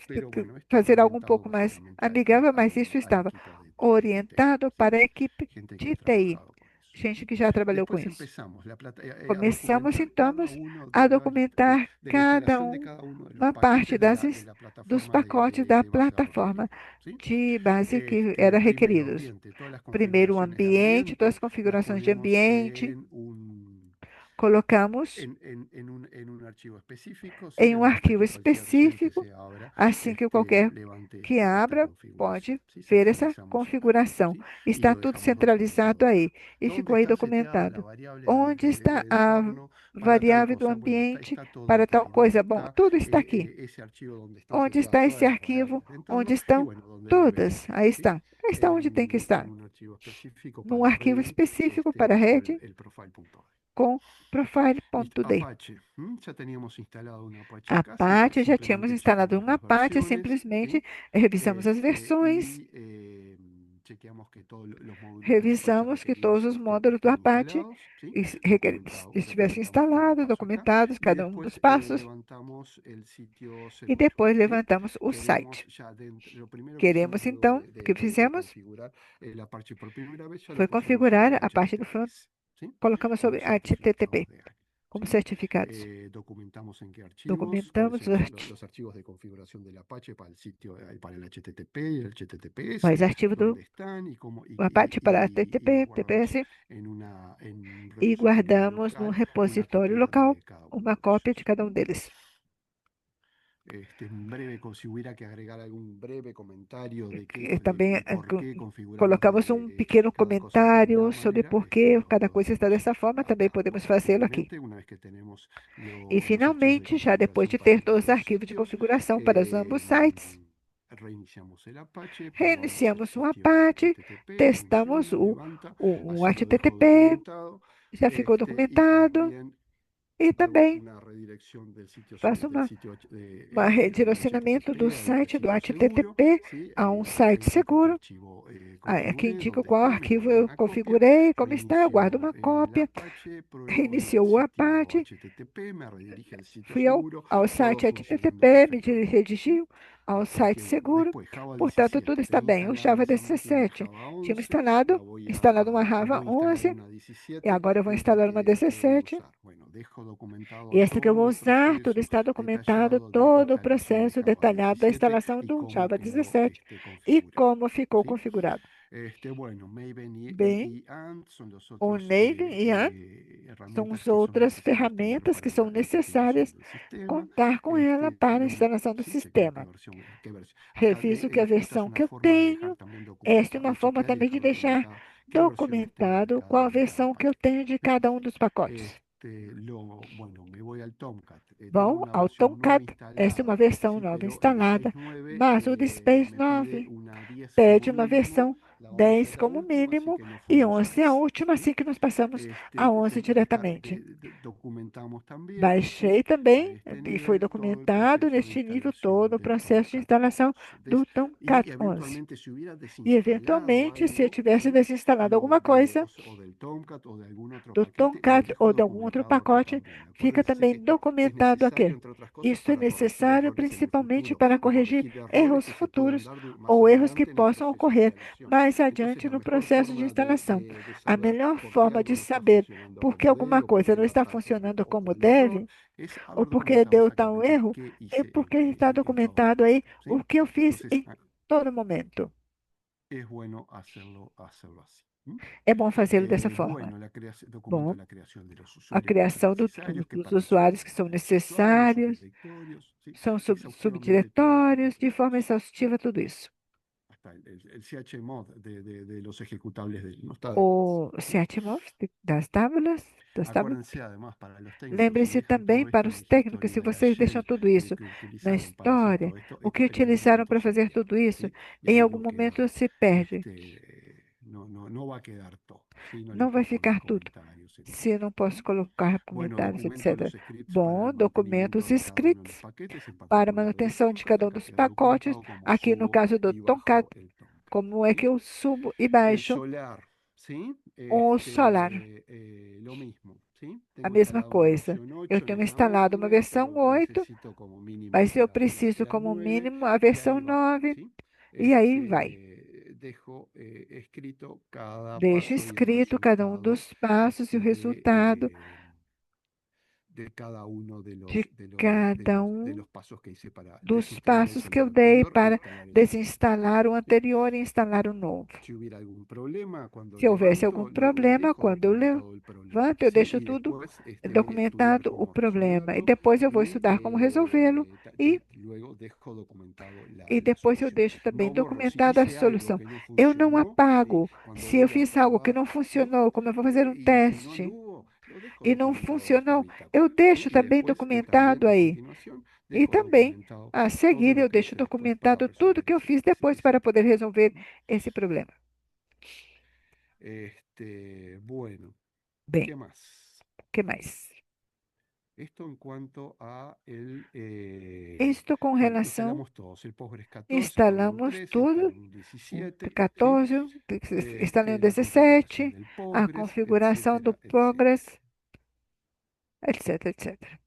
fazer algo um pouco mais amigável, mas isso estava orientado para a equipe de TI, gente que já trabalhou com isso. Começamos, então, a documentar cada uma parte dos pacotes da plataforma de base que era requeridos. Primeiro, o ambiente, todas as configurações de ambiente, colocamos em um arquivo específico, assim que qualquer que abra pode ver essa configuração. Está tudo centralizado aí e ficou aí documentado. Onde está a variável do ambiente para tal coisa? Bom, tudo está aqui. Onde está esse arquivo? Onde estão todas? Aí está. Aí está onde tem que estar. Num arquivo específico para a rede com profile.d. Apache, já tínhamos instalado um Apache, simplesmente revisamos as versões, revisamos que todos os módulos do Apache estivessem instalados, documentados, cada um dos passos, e depois levantamos o site. Queremos, então, o que fizemos? Foi configurar a parte do front. Colocamos sobre HTTP como certificados. Documentamos os arquivos de configuração do Apache para o sítio, para o HTTP e o HTTPS. Mas arquivo do Apache para HTTP, TPS, e guardamos no repositório local uma cópia de cada um deles. Também colocamos um pequeno comentário sobre por que cada coisa está dessa forma, também podemos fazê-lo aqui. E finalmente, já depois de ter todos os arquivos de configuração para os ambos sites, reiniciamos o Apache, testamos o HTTP, já ficou documentado. E também faço um redirecionamento do site do HTTP a um site seguro. Aqui indica qual arquivo eu configurei, como está, eu guardo uma cópia, reiniciou o Apache, fui ao site HTTP, me redirigiu ao site seguro, portanto tudo está bem. O Java 17, tínhamos instalado uma Java 11, e agora eu vou instalar uma 17. E esta que eu vou usar, tudo está documentado, todo o processo detalhado da instalação do Java 17 e como ficou configurado. Bem, o Navy e Ant são as outras ferramentas que são necessárias contar com ela para a instalação do sistema. Reviso que a versão que eu tenho, esta é uma forma também de deixar documentado qual a versão que eu tenho de cada um dos pacotes. Bom, ao Tomcat, esta é uma versão nova instalada, mas o Space 9 pede uma versão 10 como mínimo e 11 a última, assim que nós passamos a 11 diretamente. Baixei também e foi documentado neste nível todo o processo de instalação do Tomcat 11. E, eventualmente, se eu tivesse desinstalado alguma coisa do Tomcat ou de algum outro pacote, fica também documentado aqui. Isso é necessário principalmente para corrigir erros futuros ou erros que possam ocorrer mais adiante no processo de instalação. A melhor forma de saber por que alguma coisa não está funcionando como deve, ou porque deu tal erro, é porque está documentado aí o que eu fiz em todo momento. es bueno hacerlo así. É bom fazê-lo dessa forma. Bueno, Bom, documento la creación de los a usuarios criação necesarios, que dos para eso usuários que são usuarios, necessários, subdirectorios, ¿sí? são Exhaustivamente todo. subdiretórios, de forma exaustiva, tudo isso. Hasta el chmod de los ejecutables no está de O más, ¿sí? ChatMov das tábuas, Acuérdense además para los técnicos, si Lembre-se dejan também todo para esto en os la técnicos, se historia, en la vocês deixam shell tudo isso que na utilizaron para hacer história, todo esto, o que en algún utilizaram momento para se fazer pierde, tudo isso, ¿sí? Y em ahí algum no momento queda, se perde. no va a quedar todo, ¿sí? No le Não vai puedo poner ficar tudo, comentarios en se eu não posso colocar Bueno, comentários, documento etc. los scripts para Bom, el mantenimiento documentos de cada uno de los escritos paquetes, en para particular de manutenção de Tomcat. cada um Acá dos queda pacotes. documentado cómo Aqui no subo caso do y Tomcat, bajo el Tomcat. como é que eu subo e El baixo solar, ¿sí? o solar. Lo mismo, ¿sí? A Tengo mesma instalada una coisa. versión Eu 8 en tenho esta instalado uma máquina, versão pero 8, necesito como mínimo mas eu instalar preciso la como 9 mínimo a y versão ahí va, 9, ¿sí? e aí vai. Dejo escrito cada Deixo paso y el escrito cada um resultado dos passos e o resultado de cada uno de cada de um los pasos que hice para dos desinstalar el passos que eu software dei anterior e para instalar el software desinstalar o nuevo, ¿sí? anterior e instalar o novo. Si hubiera algún problema, cuando Se houvesse algum levanto, problema, dejo quando eu documentado el problema, levanto, eu ¿sí? deixo Y tudo después estudiar documentado o cómo problema. E resolverlo depois eu vou y estudar como resolvê-lo e luego dejo documentado E la depois eu solución. deixo também No borro, si documentada a hice algo solução. que no Eu não funcionó, ¿sí? apago. Cuando Se eu voy a fiz algo que probar, não funcionou, como eu vou fazer um y si no teste anduvo, lo dejo e não documentado abajo en funcionou, bitácora, eu ¿sí? deixo Y também después también documentado a aí. continuación E dejo também, documentado a todo seguir, lo eu que deixo hice después para documentado tudo que eu resolver fiz depois para poder resolver esse problema. Bueno, Bem, ¿qué más? o que mais? Esto en cuanto a Isto com bueno, relação, instalamos todos, el Postgres 14 con instalamos 13, tudo, instalé un o 17, ¿sí? 14, instalei o La configuración 17, del a Postgres, configuração do etcétera, Progress, etcétera. etc, etc.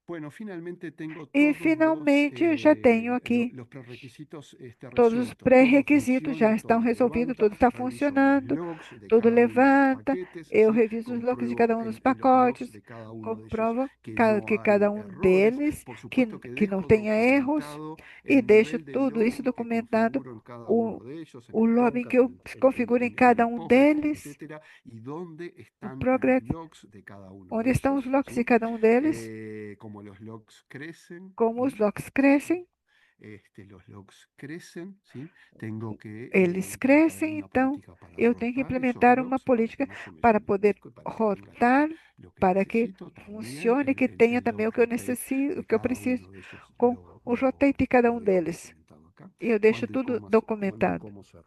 Bueno, finalmente tengo E todos finalmente eu já tenho aqui los prerequisitos todos os resueltos. Todo pré-requisitos já funciona, estão todo resolvidos, levanta, tudo está reviso los funcionando, logs de tudo cada uno de los levanta, paquetes, eu ¿sí? reviso os logs de cada Compruebo um dos en los logs pacotes, de cada uno de ellos comprovo que no que cada hay um errores. deles Por que, supuesto que que não dejo tenha erros documentado e el deixo nivel de tudo isso lobby que documentado, configuro en cada o, uno de ellos, en o el lobby que Tomcat, eu configuro em en cada el um Postgres, deles, etcétera, y dónde o están los Progress, logs de cada uno onde de estão os ellos, logs de ¿sí? cada um deles, Como los logs crecen, como os logs crescem, los logs crecen, ¿sí? Tengo que eles implementar crescem, una então política para eu tenho que rotar esos implementar uma logs para que política no se me para llene el poder disco y para que tenga rotar, lo que para que necesito. También funcione, que tenha el também log o que eu rotate necessito, o de que eu cada preciso, uno de ellos com o rotate de cada um lo dejo deles. documentado acá. E eu deixo Cuándo y tudo cuándo y documentado, cómo se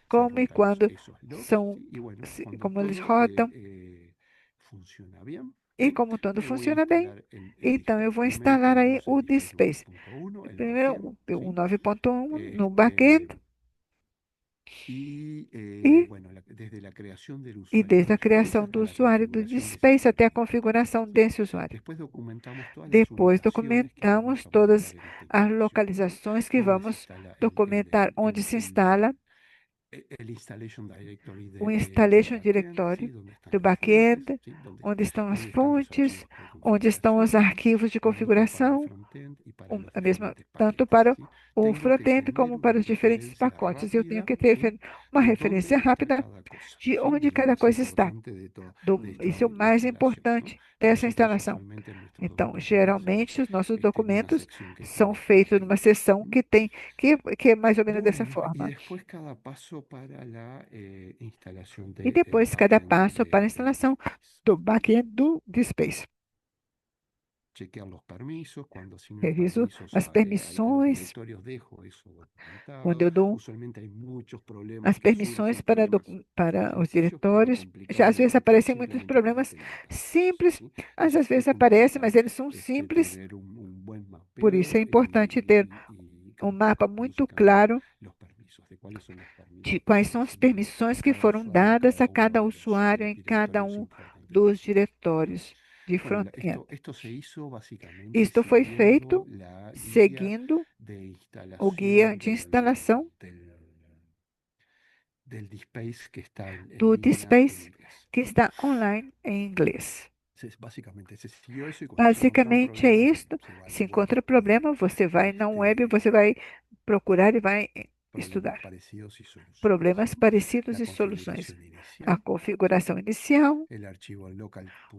como e rotan quando esos logs, são, ¿sí? Y bueno, cuando como eles todo rotam, funciona bien, e ¿sí? como tudo Me voy a funciona bem, instalar el então eu DSpace. vou Primero instalar aí instalamos el o DSpace DSpace. 9.1, el Primeiro, backend, o ¿sí? 9.1 no back-end, e Bueno, desde la creación del e usuario desde a de DSpace criação do hasta la usuário do configuración de ese DSpace até a usuario. configuração desse usuário. Después documentamos todas las Depois ubicaciones que documentamos vamos a todas montar en esta as instalación, ¿sí? localizações que Dónde se vamos instala documentar onde se instala el installation directory o del installation backend, ¿sí? directory Dónde están do las fuentes, back-end, ¿sí? onde estão as Dónde están los fontes, archivos de onde estão os configuración. arquivos de Lo mismo para el configuração, frontend y para los a mesma, diferentes tanto paquetes, para ¿sí? o Tengo que front-end tener como para una os diferentes referencia pacotes. Eu tenho rápida, que ter ¿sí? uma De referência dónde está rápida cada cosa, de ¿sí? onde Es lo cada más coisa está. importante de Isso é o la mais instalación, ¿no? importante dessa Nosotros instalação. usualmente en nuestros Então, documentos geralmente, os nossos en una documentos sección que são tiene feitos numa escrito. seção que tem, que é mais ou menos dessa Bueno, y forma. después cada paso para la instalación E del depois, cada backend passo para a de instalação DSpace. do back-end do DSpace. Chequear los permisos, cuando asigno Reviso permisos as a los permissões, directorios, dejo eso quando documentado. eu dou Usualmente hay muchos problemas as que permissões surgen, problemas para os sencillos pero diretórios. Já às complicados de vezes controlar aparecem muitos simplemente para problemas tener permisos, simples, ¿sí? mas Entonces às vezes es aparecem, mas fundamental eles são simples. tener un buen Por isso mapeo é importante ter um mapa muito cambiar claro los permisos, de cuáles son los de permisos que quais estoy são as asignando permissões a que cada foram usuario en dadas cada a uno cada de los usuário em cada directorios um importantes del dos sistema. diretórios de Bueno, front-end. esto se hizo básicamente Isto foi siguiendo feito la guía seguindo de o guia instalación de instalação del DSpace que está do en línea en DSpace, inglés. que está online em inglês. Básicamente se siguió eso y cuando se encontraron Basicamente é problemas, isto. se va a la Se web. encontra problema, você vai na web, você vai procurar e vai estudar. parecidos y soluciones. Problemas parecidos La e soluções. configuración A inicial, configuração inicial, el archivo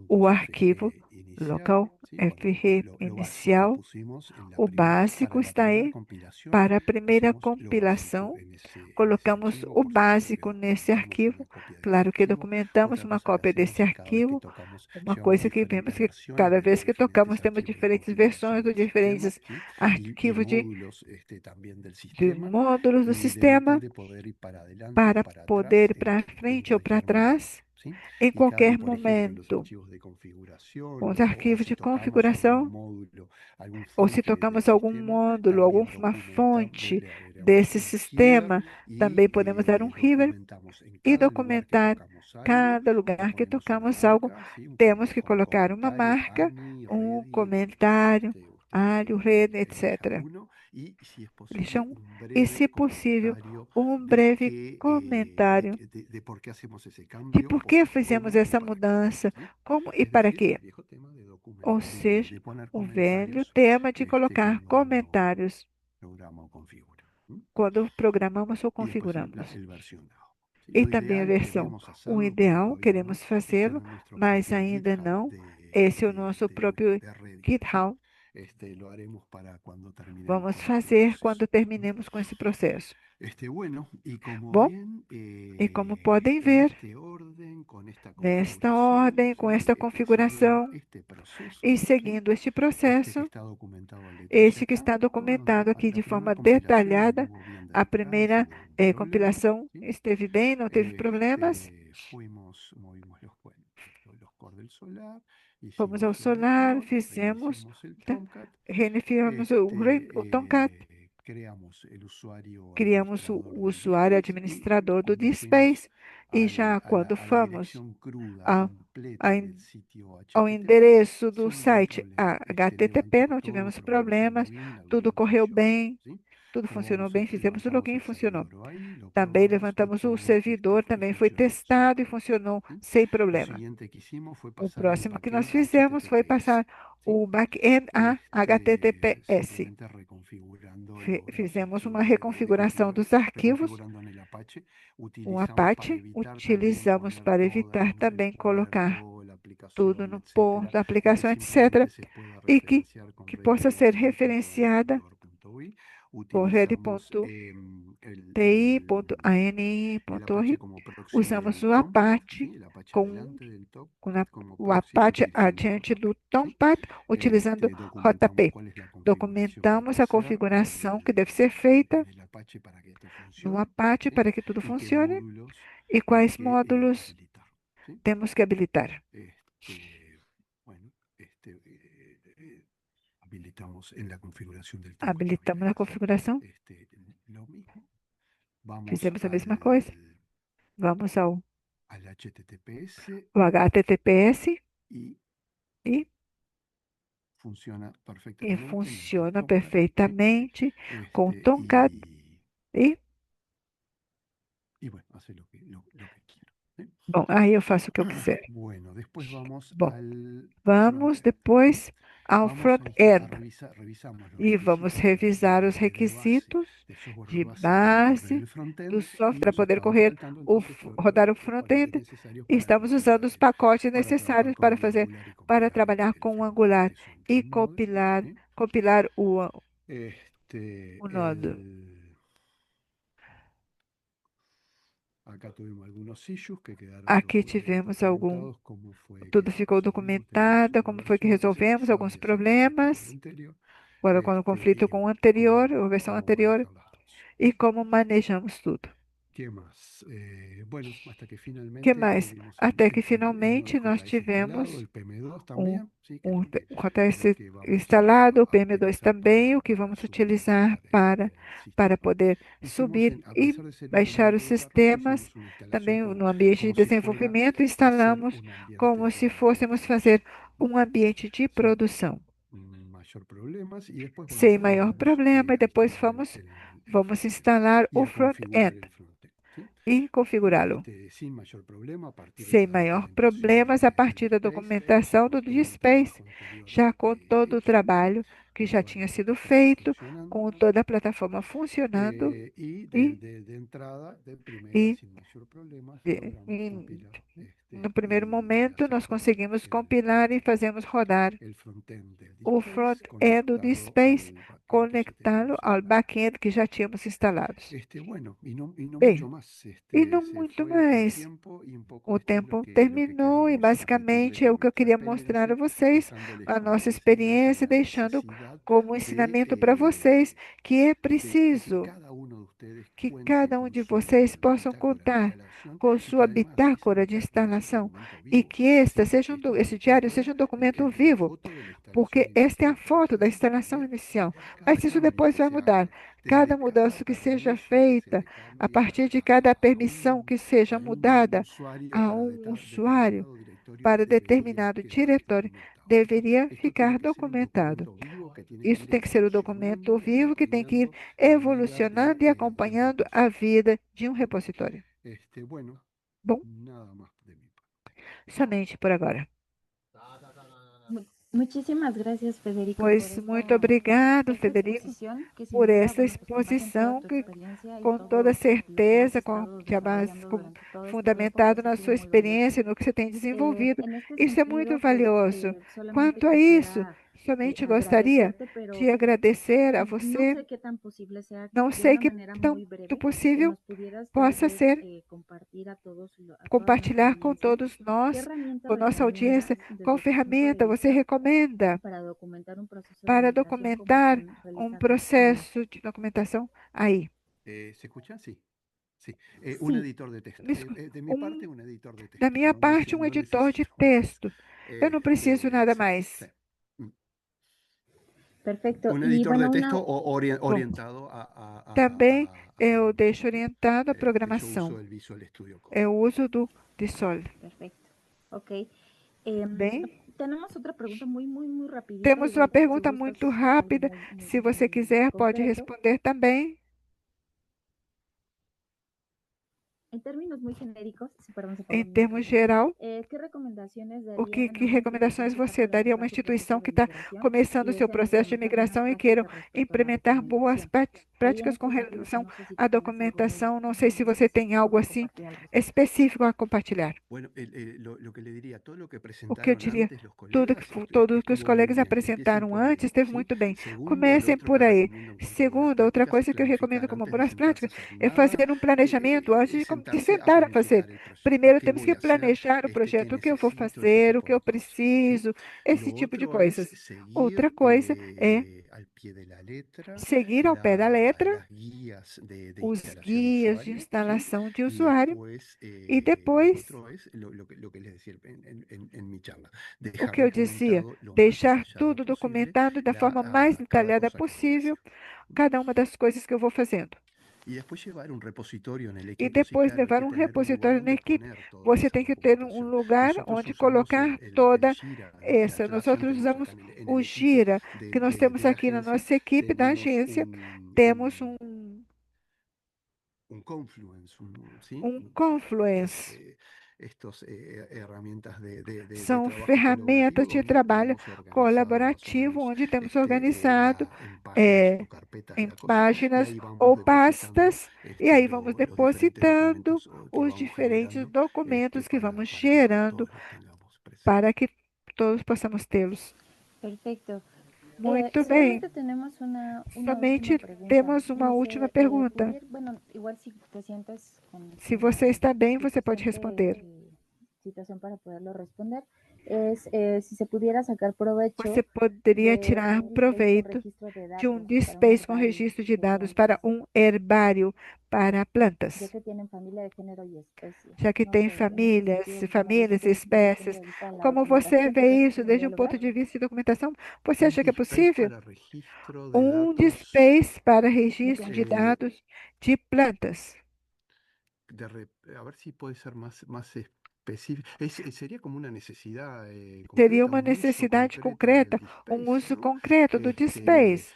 o arquivo local.fg inicial, local ¿sí? Bueno, FG lo básico inicial. pusimos en la O básico para la está primera aí. compilación, Para a primeira pusimos lo básico compilação, en ese colocamos archivo, o por supuesto que básico nesse documentamos arquivo. una copia de ese Claro que archivo. documentamos Otra uma cosa que cópia desse hacemos es cada vez que arquivo. tocamos, Uma llevamos coisa que diferentes vemos que versiones cada de los vez que diferentes tocamos temos archivos de diferentes configuración versões dos del sistema, diferentes ¿sí? arquivos de módulos también del de sistema, módulos do de sistema tal de poder ir para adelante o para para poder atrás ir para en frente ou para cualquier momento, trás ¿sí? em Y cada vez, qualquer por ejemplo, los momento. archivos de configuración Com os o arquivos si de tocamos algún configuração, módulo, alguna ou se fuente del tocamos algum sistema, módulo, también alguma fonte le damos desse un sistema, header também podemos dar um river documentamos en e cada lugar que documentar tocamos algo, cada le lugar que ponemos una tocamos algo. marca, ¿sí? Temos que Como colocar uma comentario, marca, Ani, um Ready, comentário, alho, rede, elija etc. uno y, si es Elija posible, um. un E, breve se possível, comentario um de breve qué, comentário de por qué hacemos ese de cambio por o que cómo fizemos y essa para qué, mudança, ¿sí? como e Es para decir, el quê. viejo tema de Ou seja, de poner o velho comentarios tema de colocar cuando uno comentários programa o configura. quando programamos ou Y después configuramos. el versionado. ¿Sí? E Lo também a ideal versão. queremos O hacerlo, pero ideal, todavía no, queremos es fazê-lo, tener nuestro mas propio ainda GitHub não. Esse é o nosso próprio de Ready. GitHub. Lo haremos para cuando terminemos Vamos con este fazer proceso. quando terminemos com esse processo. Bueno, y como Bom, bien, e como podem ver, este orden, con esta nesta configuración, ordem, com esta configuração, siguiendo este proceso, e ¿sí? seguindo este Que processo, está documentado al detalle este que acá. está documentado aqui de La primera forma compilación detalhada. anduvo bien de A entrada, primeira sin ningún problema, compilação ¿sí? esteve bem, não teve problemas. Movimos los core del solar, Fomos ao hicimos la solar, región, fizemos, reiniciamos el tá? Tomcat, Reiniciamos o Tomcat, creamos el usuario criamos o administrador del usuário DSpace y administrador do cuando fuimos DSpace, e já quando a la fomos dirección cruda a, completa a, del sitio ao HTTP, endereço do sin ningún site problema. Se HTTP, levantó não todo, tivemos pero problemas, funcionó bien la tudo correu documentación, bem, ¿sí? tudo Como funcionou vamos, bem, fizemos o levantamos login e el funcionou. servidor ahí, lo Também probamos, levantamos o comprobamos servidor, que também foi funcionó testado e sin funcionou problema, ¿sí? sem Lo problema. siguiente que hicimos fue O pasar el próximo que nós backend a fizemos foi HTTPS, passar ¿sí? o back-end a HTTPS. Simplemente reconfigurando Fizemos archivos uma reconfiguração dos arquivos, reconfigurando en el Apache, um utilizamos utilizamos para evitar também colocar la tudo aplicación, no etcétera, porto, a aplicação, etc., simplemente se pueda e que referenciar con possa ser referenciada ready.controlador.ui. por Utilizamos el rede.ani.org. Apache como proxy Usamos del o Tomcat, Apache ¿sí? El Apache com, adelante del com Tomcat como o proxy Apache utilizando adiante do JP, ¿sí? Tomcat, utilizando Documentamos JP. cuál es la configuración que hay Documentamos que a hacer configuração que deve ser feita en el Apache para que esto no funcione, Apache ¿sí? para que tudo Y qué funcione módulos e hay quais que módulos habilitar, ¿sí? temos que habilitar. Bueno, habilitamos en la configuración del Tomcat Habilitamos también a configuração, lo mismo. Vamos fizemos a mesma coisa. Vamos ao al HTTPS HTTPS y e funciona e perfectamente. funciona perfeitamente com o Tomcat e bueno, hace lo que quiero. bom, aí eu faço o que eu quiser. Bueno, después vamos Bom, al vamos depois ao front-end revisamos los e vamos revisar os requisitos de base do software para poder rodar o front-end. E estamos usando os pacotes necessários para trabalhar com o Angular e compilar o nodo. Aqui tivemos tudo ficou documentado, como foi que resolvemos alguns problemas, agora com o conflito com o anterior, a versão anterior, e como manejamos tudo. Que mais? Até que finalmente nós tivemos um JS instalado, o PM2 também, o que vamos utilizar para poder subir e baixar os sistemas. Também no ambiente de desenvolvimento, instalamos como se fôssemos fazer um ambiente de produção. Sem maior problema, e depois vamos instalar o front-end e configurá-lo sem maior problemas a partir da documentação do DSpace, já com todo o trabalho que já tinha sido feito, com toda a plataforma funcionando y e, de entrada, de primera, e sin mayor problema, de- logramos em- compilar no primeiro y momento, hacer nós conseguimos rodar compilar e fazemos rodar el frontend del o DSpace front-end do conectado DSpace, al backend que ya conectá-lo teníamos ao instalado. back-end que já tínhamos instalados. Bueno, y no mucho Bem, más. e não Se muito fue el mais. tiempo y un poco O esto es tempo lo que terminou e queríamos basicamente transmitirles é o de que eu queria nuestra mostrar a experiencia, vocês, dejándoles a como nossa enseñanza experiência, la deixando necesidad como ensinamento para vocês que é de que preciso cada uno de ustedes que cuente cada um con de su vocês possam bitácora de contar instalación com y que sua además esa bitácora de bitácora es un instalação documento e vivo, que esta ¿sí? seja esse diário seja um documento vivo, porque esta é a foto da instalação inicial. Mas isso depois vai mudar. Cada mudança que seja feita, a partir de cada permissão que seja mudada a um usuário para determinado diretório, deveria ficar documentado. Isso tem que ser o documento vivo que tem que ir evolucionando e acompanhando a vida de um repositório. Bom, somente por agora. Muchísimas gracias, Federico, Pois muito obrigado, Federico, por essa exposição que, com toda certeza, com base fundamentado na sua experiência e no que você tem desenvolvido, isso é muito valioso. Quanto a isso, somente gostaria de agradecer a você. Não sei que tanto possível possa ser compartilhar com todos nós, com nossa audiência, qual ferramenta você recomenda para documentar um processo de documentação aí. ¿Se escucha? Sí. Sí. Un editor de texto. De mi parte, un editor de texto. Da minha parte, um editor de texto. Eu não preciso nada mais. Perfeito. Um editor de texto orientado também eu deixo orientado a programação. Eu uso do Visual. Perfeito. Ok. Bem, rapidita, temos uma pergunta muito rápida. Se você quiser, pode responder também. Em termos geral, que recomendações você daria a uma instituição que está começando o seu processo de migração e queiram implementar boas práticas com relação à documentação? Não sei se você tem algo assim específico a compartilhar. O que eu diria, tudo que os colegas apresentaram antes esteve muito bem. Comecem por aí. Segunda, outra coisa que eu recomendo como boas práticas é fazer um planejamento antes de sentar a fazer. Primeiro temos que planejar o projeto, o que eu vou fazer, o que eu preciso, esse tipo de coisas. Outra coisa é seguir ao pé da letra os guias de instalação de usuário e depois, o que eu dizia, deixar tudo documentado da forma mais detalhada possível, cada uma das coisas que eu vou fazendo. E depois levar um repositório na equipe. Você tem que ter um lugar onde colocar toda essa. Nós usamos o Gira, que nós temos aqui na nossa equipe da agência. Temos um Confluence. São ferramentas de trabalho colaborativo, onde temos organizado em páginas ou pastas, e aí vamos depositando os diferentes documentos que vamos gerando para que todos possamos tê-los. Perfeito. Muito bem. Somente temos uma última pergunta. Se você está bem, você pode responder. Você poderia tirar proveito de um DSpace com registro de dados para um herbário para plantas, já que tem famílias e espécies. Como você vê isso desde um ponto de vista de documentação? Você acha que é possível? Um DSpace para registro de dados de plantas. A ver se pode ser mais seria como uma necessidade Seria uma necessidade concreta, um uso concreto do DSpace.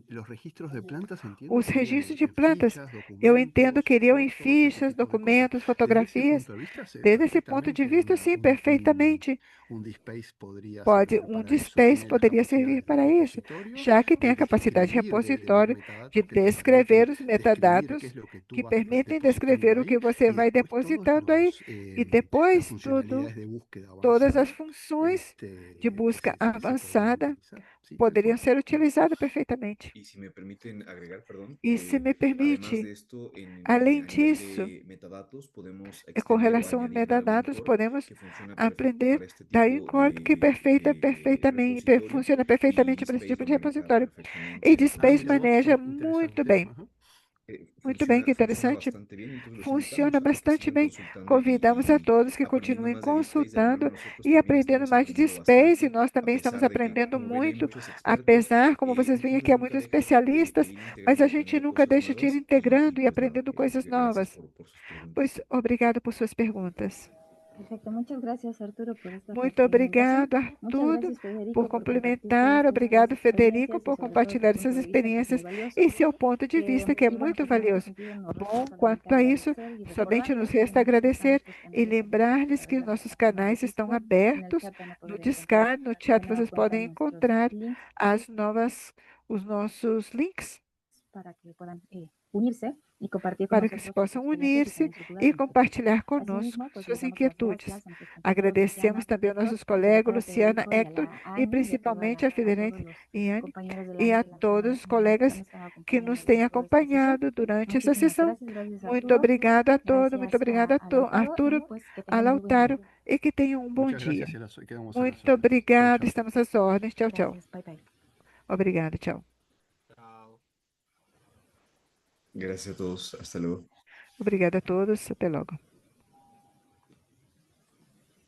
los registros de plantas entiendo Os que irían registros de en plantas, fichas, eu entendo documentos, que iriam em fotos, ese fichas, tipo de cosas. documentos, Desde ese fotografias. punto de vista, Desde esse ponto de vista, sim, perfeitamente. un DSpace podría Pode, servir um para eso. DSpace Tiene las poderia servir capacidades de para isso, repositorio, já que tem a de capacidade de describir de los repositório de metadatos que te descrever permiten os describir qué metadados es lo que tú que vas permitem depositando descrever o que ahí você y vai después todos depositando aí e depois las funcionalidades de búsqueda todas as avanzada funções de que busca que se podrían avançada utilizar. Sí, tal poderiam cual. ser utilizadas perfeitamente. Y si me permiten agregar, perdón, E se me además permite, de esto, além a nivel disso, de metadatos, podemos com extender o relação a añadir Darwin metadados, Core, podemos que funciona perfecto aprender para este da tipo Encode que de perfeitamente, repositorio, funciona y perfeitamente para esse DSpace tipo lo de maneja repositório. E perfectamente. DSpace Mira vos, maneja qué muito interesante. bem. Ajá. Muito bem, que Funciona interessante. bastante bien, entonces los Funciona invitamos a que bastante sigan bem. consultando Convidamos a todos que aprendiendo continuem más de DSpace. De la mano consultando nosotros e también aprendendo estamos mais de aprendiendo Space. E bastante, nós a também estamos pesar de que, aprendendo como ven, hay muito, muchos expertos. apesar, como vocês veem aqui, há Nunca muitos dejen de especialistas, ir mas a integrando, gente aprendiendo nunca cosas deixa de ir nuevas integrando e pues nada, aprendendo coisas gracias novas. por sus preguntas. Pois, obrigado por suas perguntas. Perfecto, muchas gracias Arturo por esta Muito retroalimentación. obrigado, Muchas Arturo, gracias Federico por compartir complementar. todas Obrigado, estas Federico, experiencias y por sobre todo tu compartilhar punto essas de vista que es muy experiências valioso, e seu ponto de vista, que é y bueno, muito pues en este valioso. sentido nos resta Bom, solamente quanto a isso, agradecer y somente nos recordarles que resta nosotros agradecer estamos pues e pendientes lembrar-lhes que de os nossos canal de canais estão Discord. En el abertos chat van a no poder encontrar Discord, no de chat nueva vocês cuenta podem nuestros encontrar links os nossos links para que puedan unirse y compartir con para que se nosotros sus possam experiencias y unir-se también sus dudas e e inquietudes. compartilhar conosco Asimismo, pues suas les damos las inquietudes. gracias a nuestros compañeros Agradecemos Luciana, também aos Héctor, nossos y sobre colegas todo a Luciana, Federico y a Hector la e Ani y a, principalmente a todos Federico los e Anne compañeros de la e a mesa y la todos os colegas nos están que acompañando nos a lo têm largo de esta sesión. acompanhado durante essa Muchísimas sessão. gracias, gracias Muito Arturo, obrigada a todos, muito gracias obrigada a Lautaro Arturo, y pues que a tengan muy buen Lautaro día. e que tenham um bom Muchas dia. gracias y quedamos en las Muito órdenes. Chau, obrigada, chau. estamos às ordens. Tchau, tchau. Gracias, bye bye. Obrigada, tchau. Chao. Gracias a todos, hasta luego. Obrigada a todos, até logo.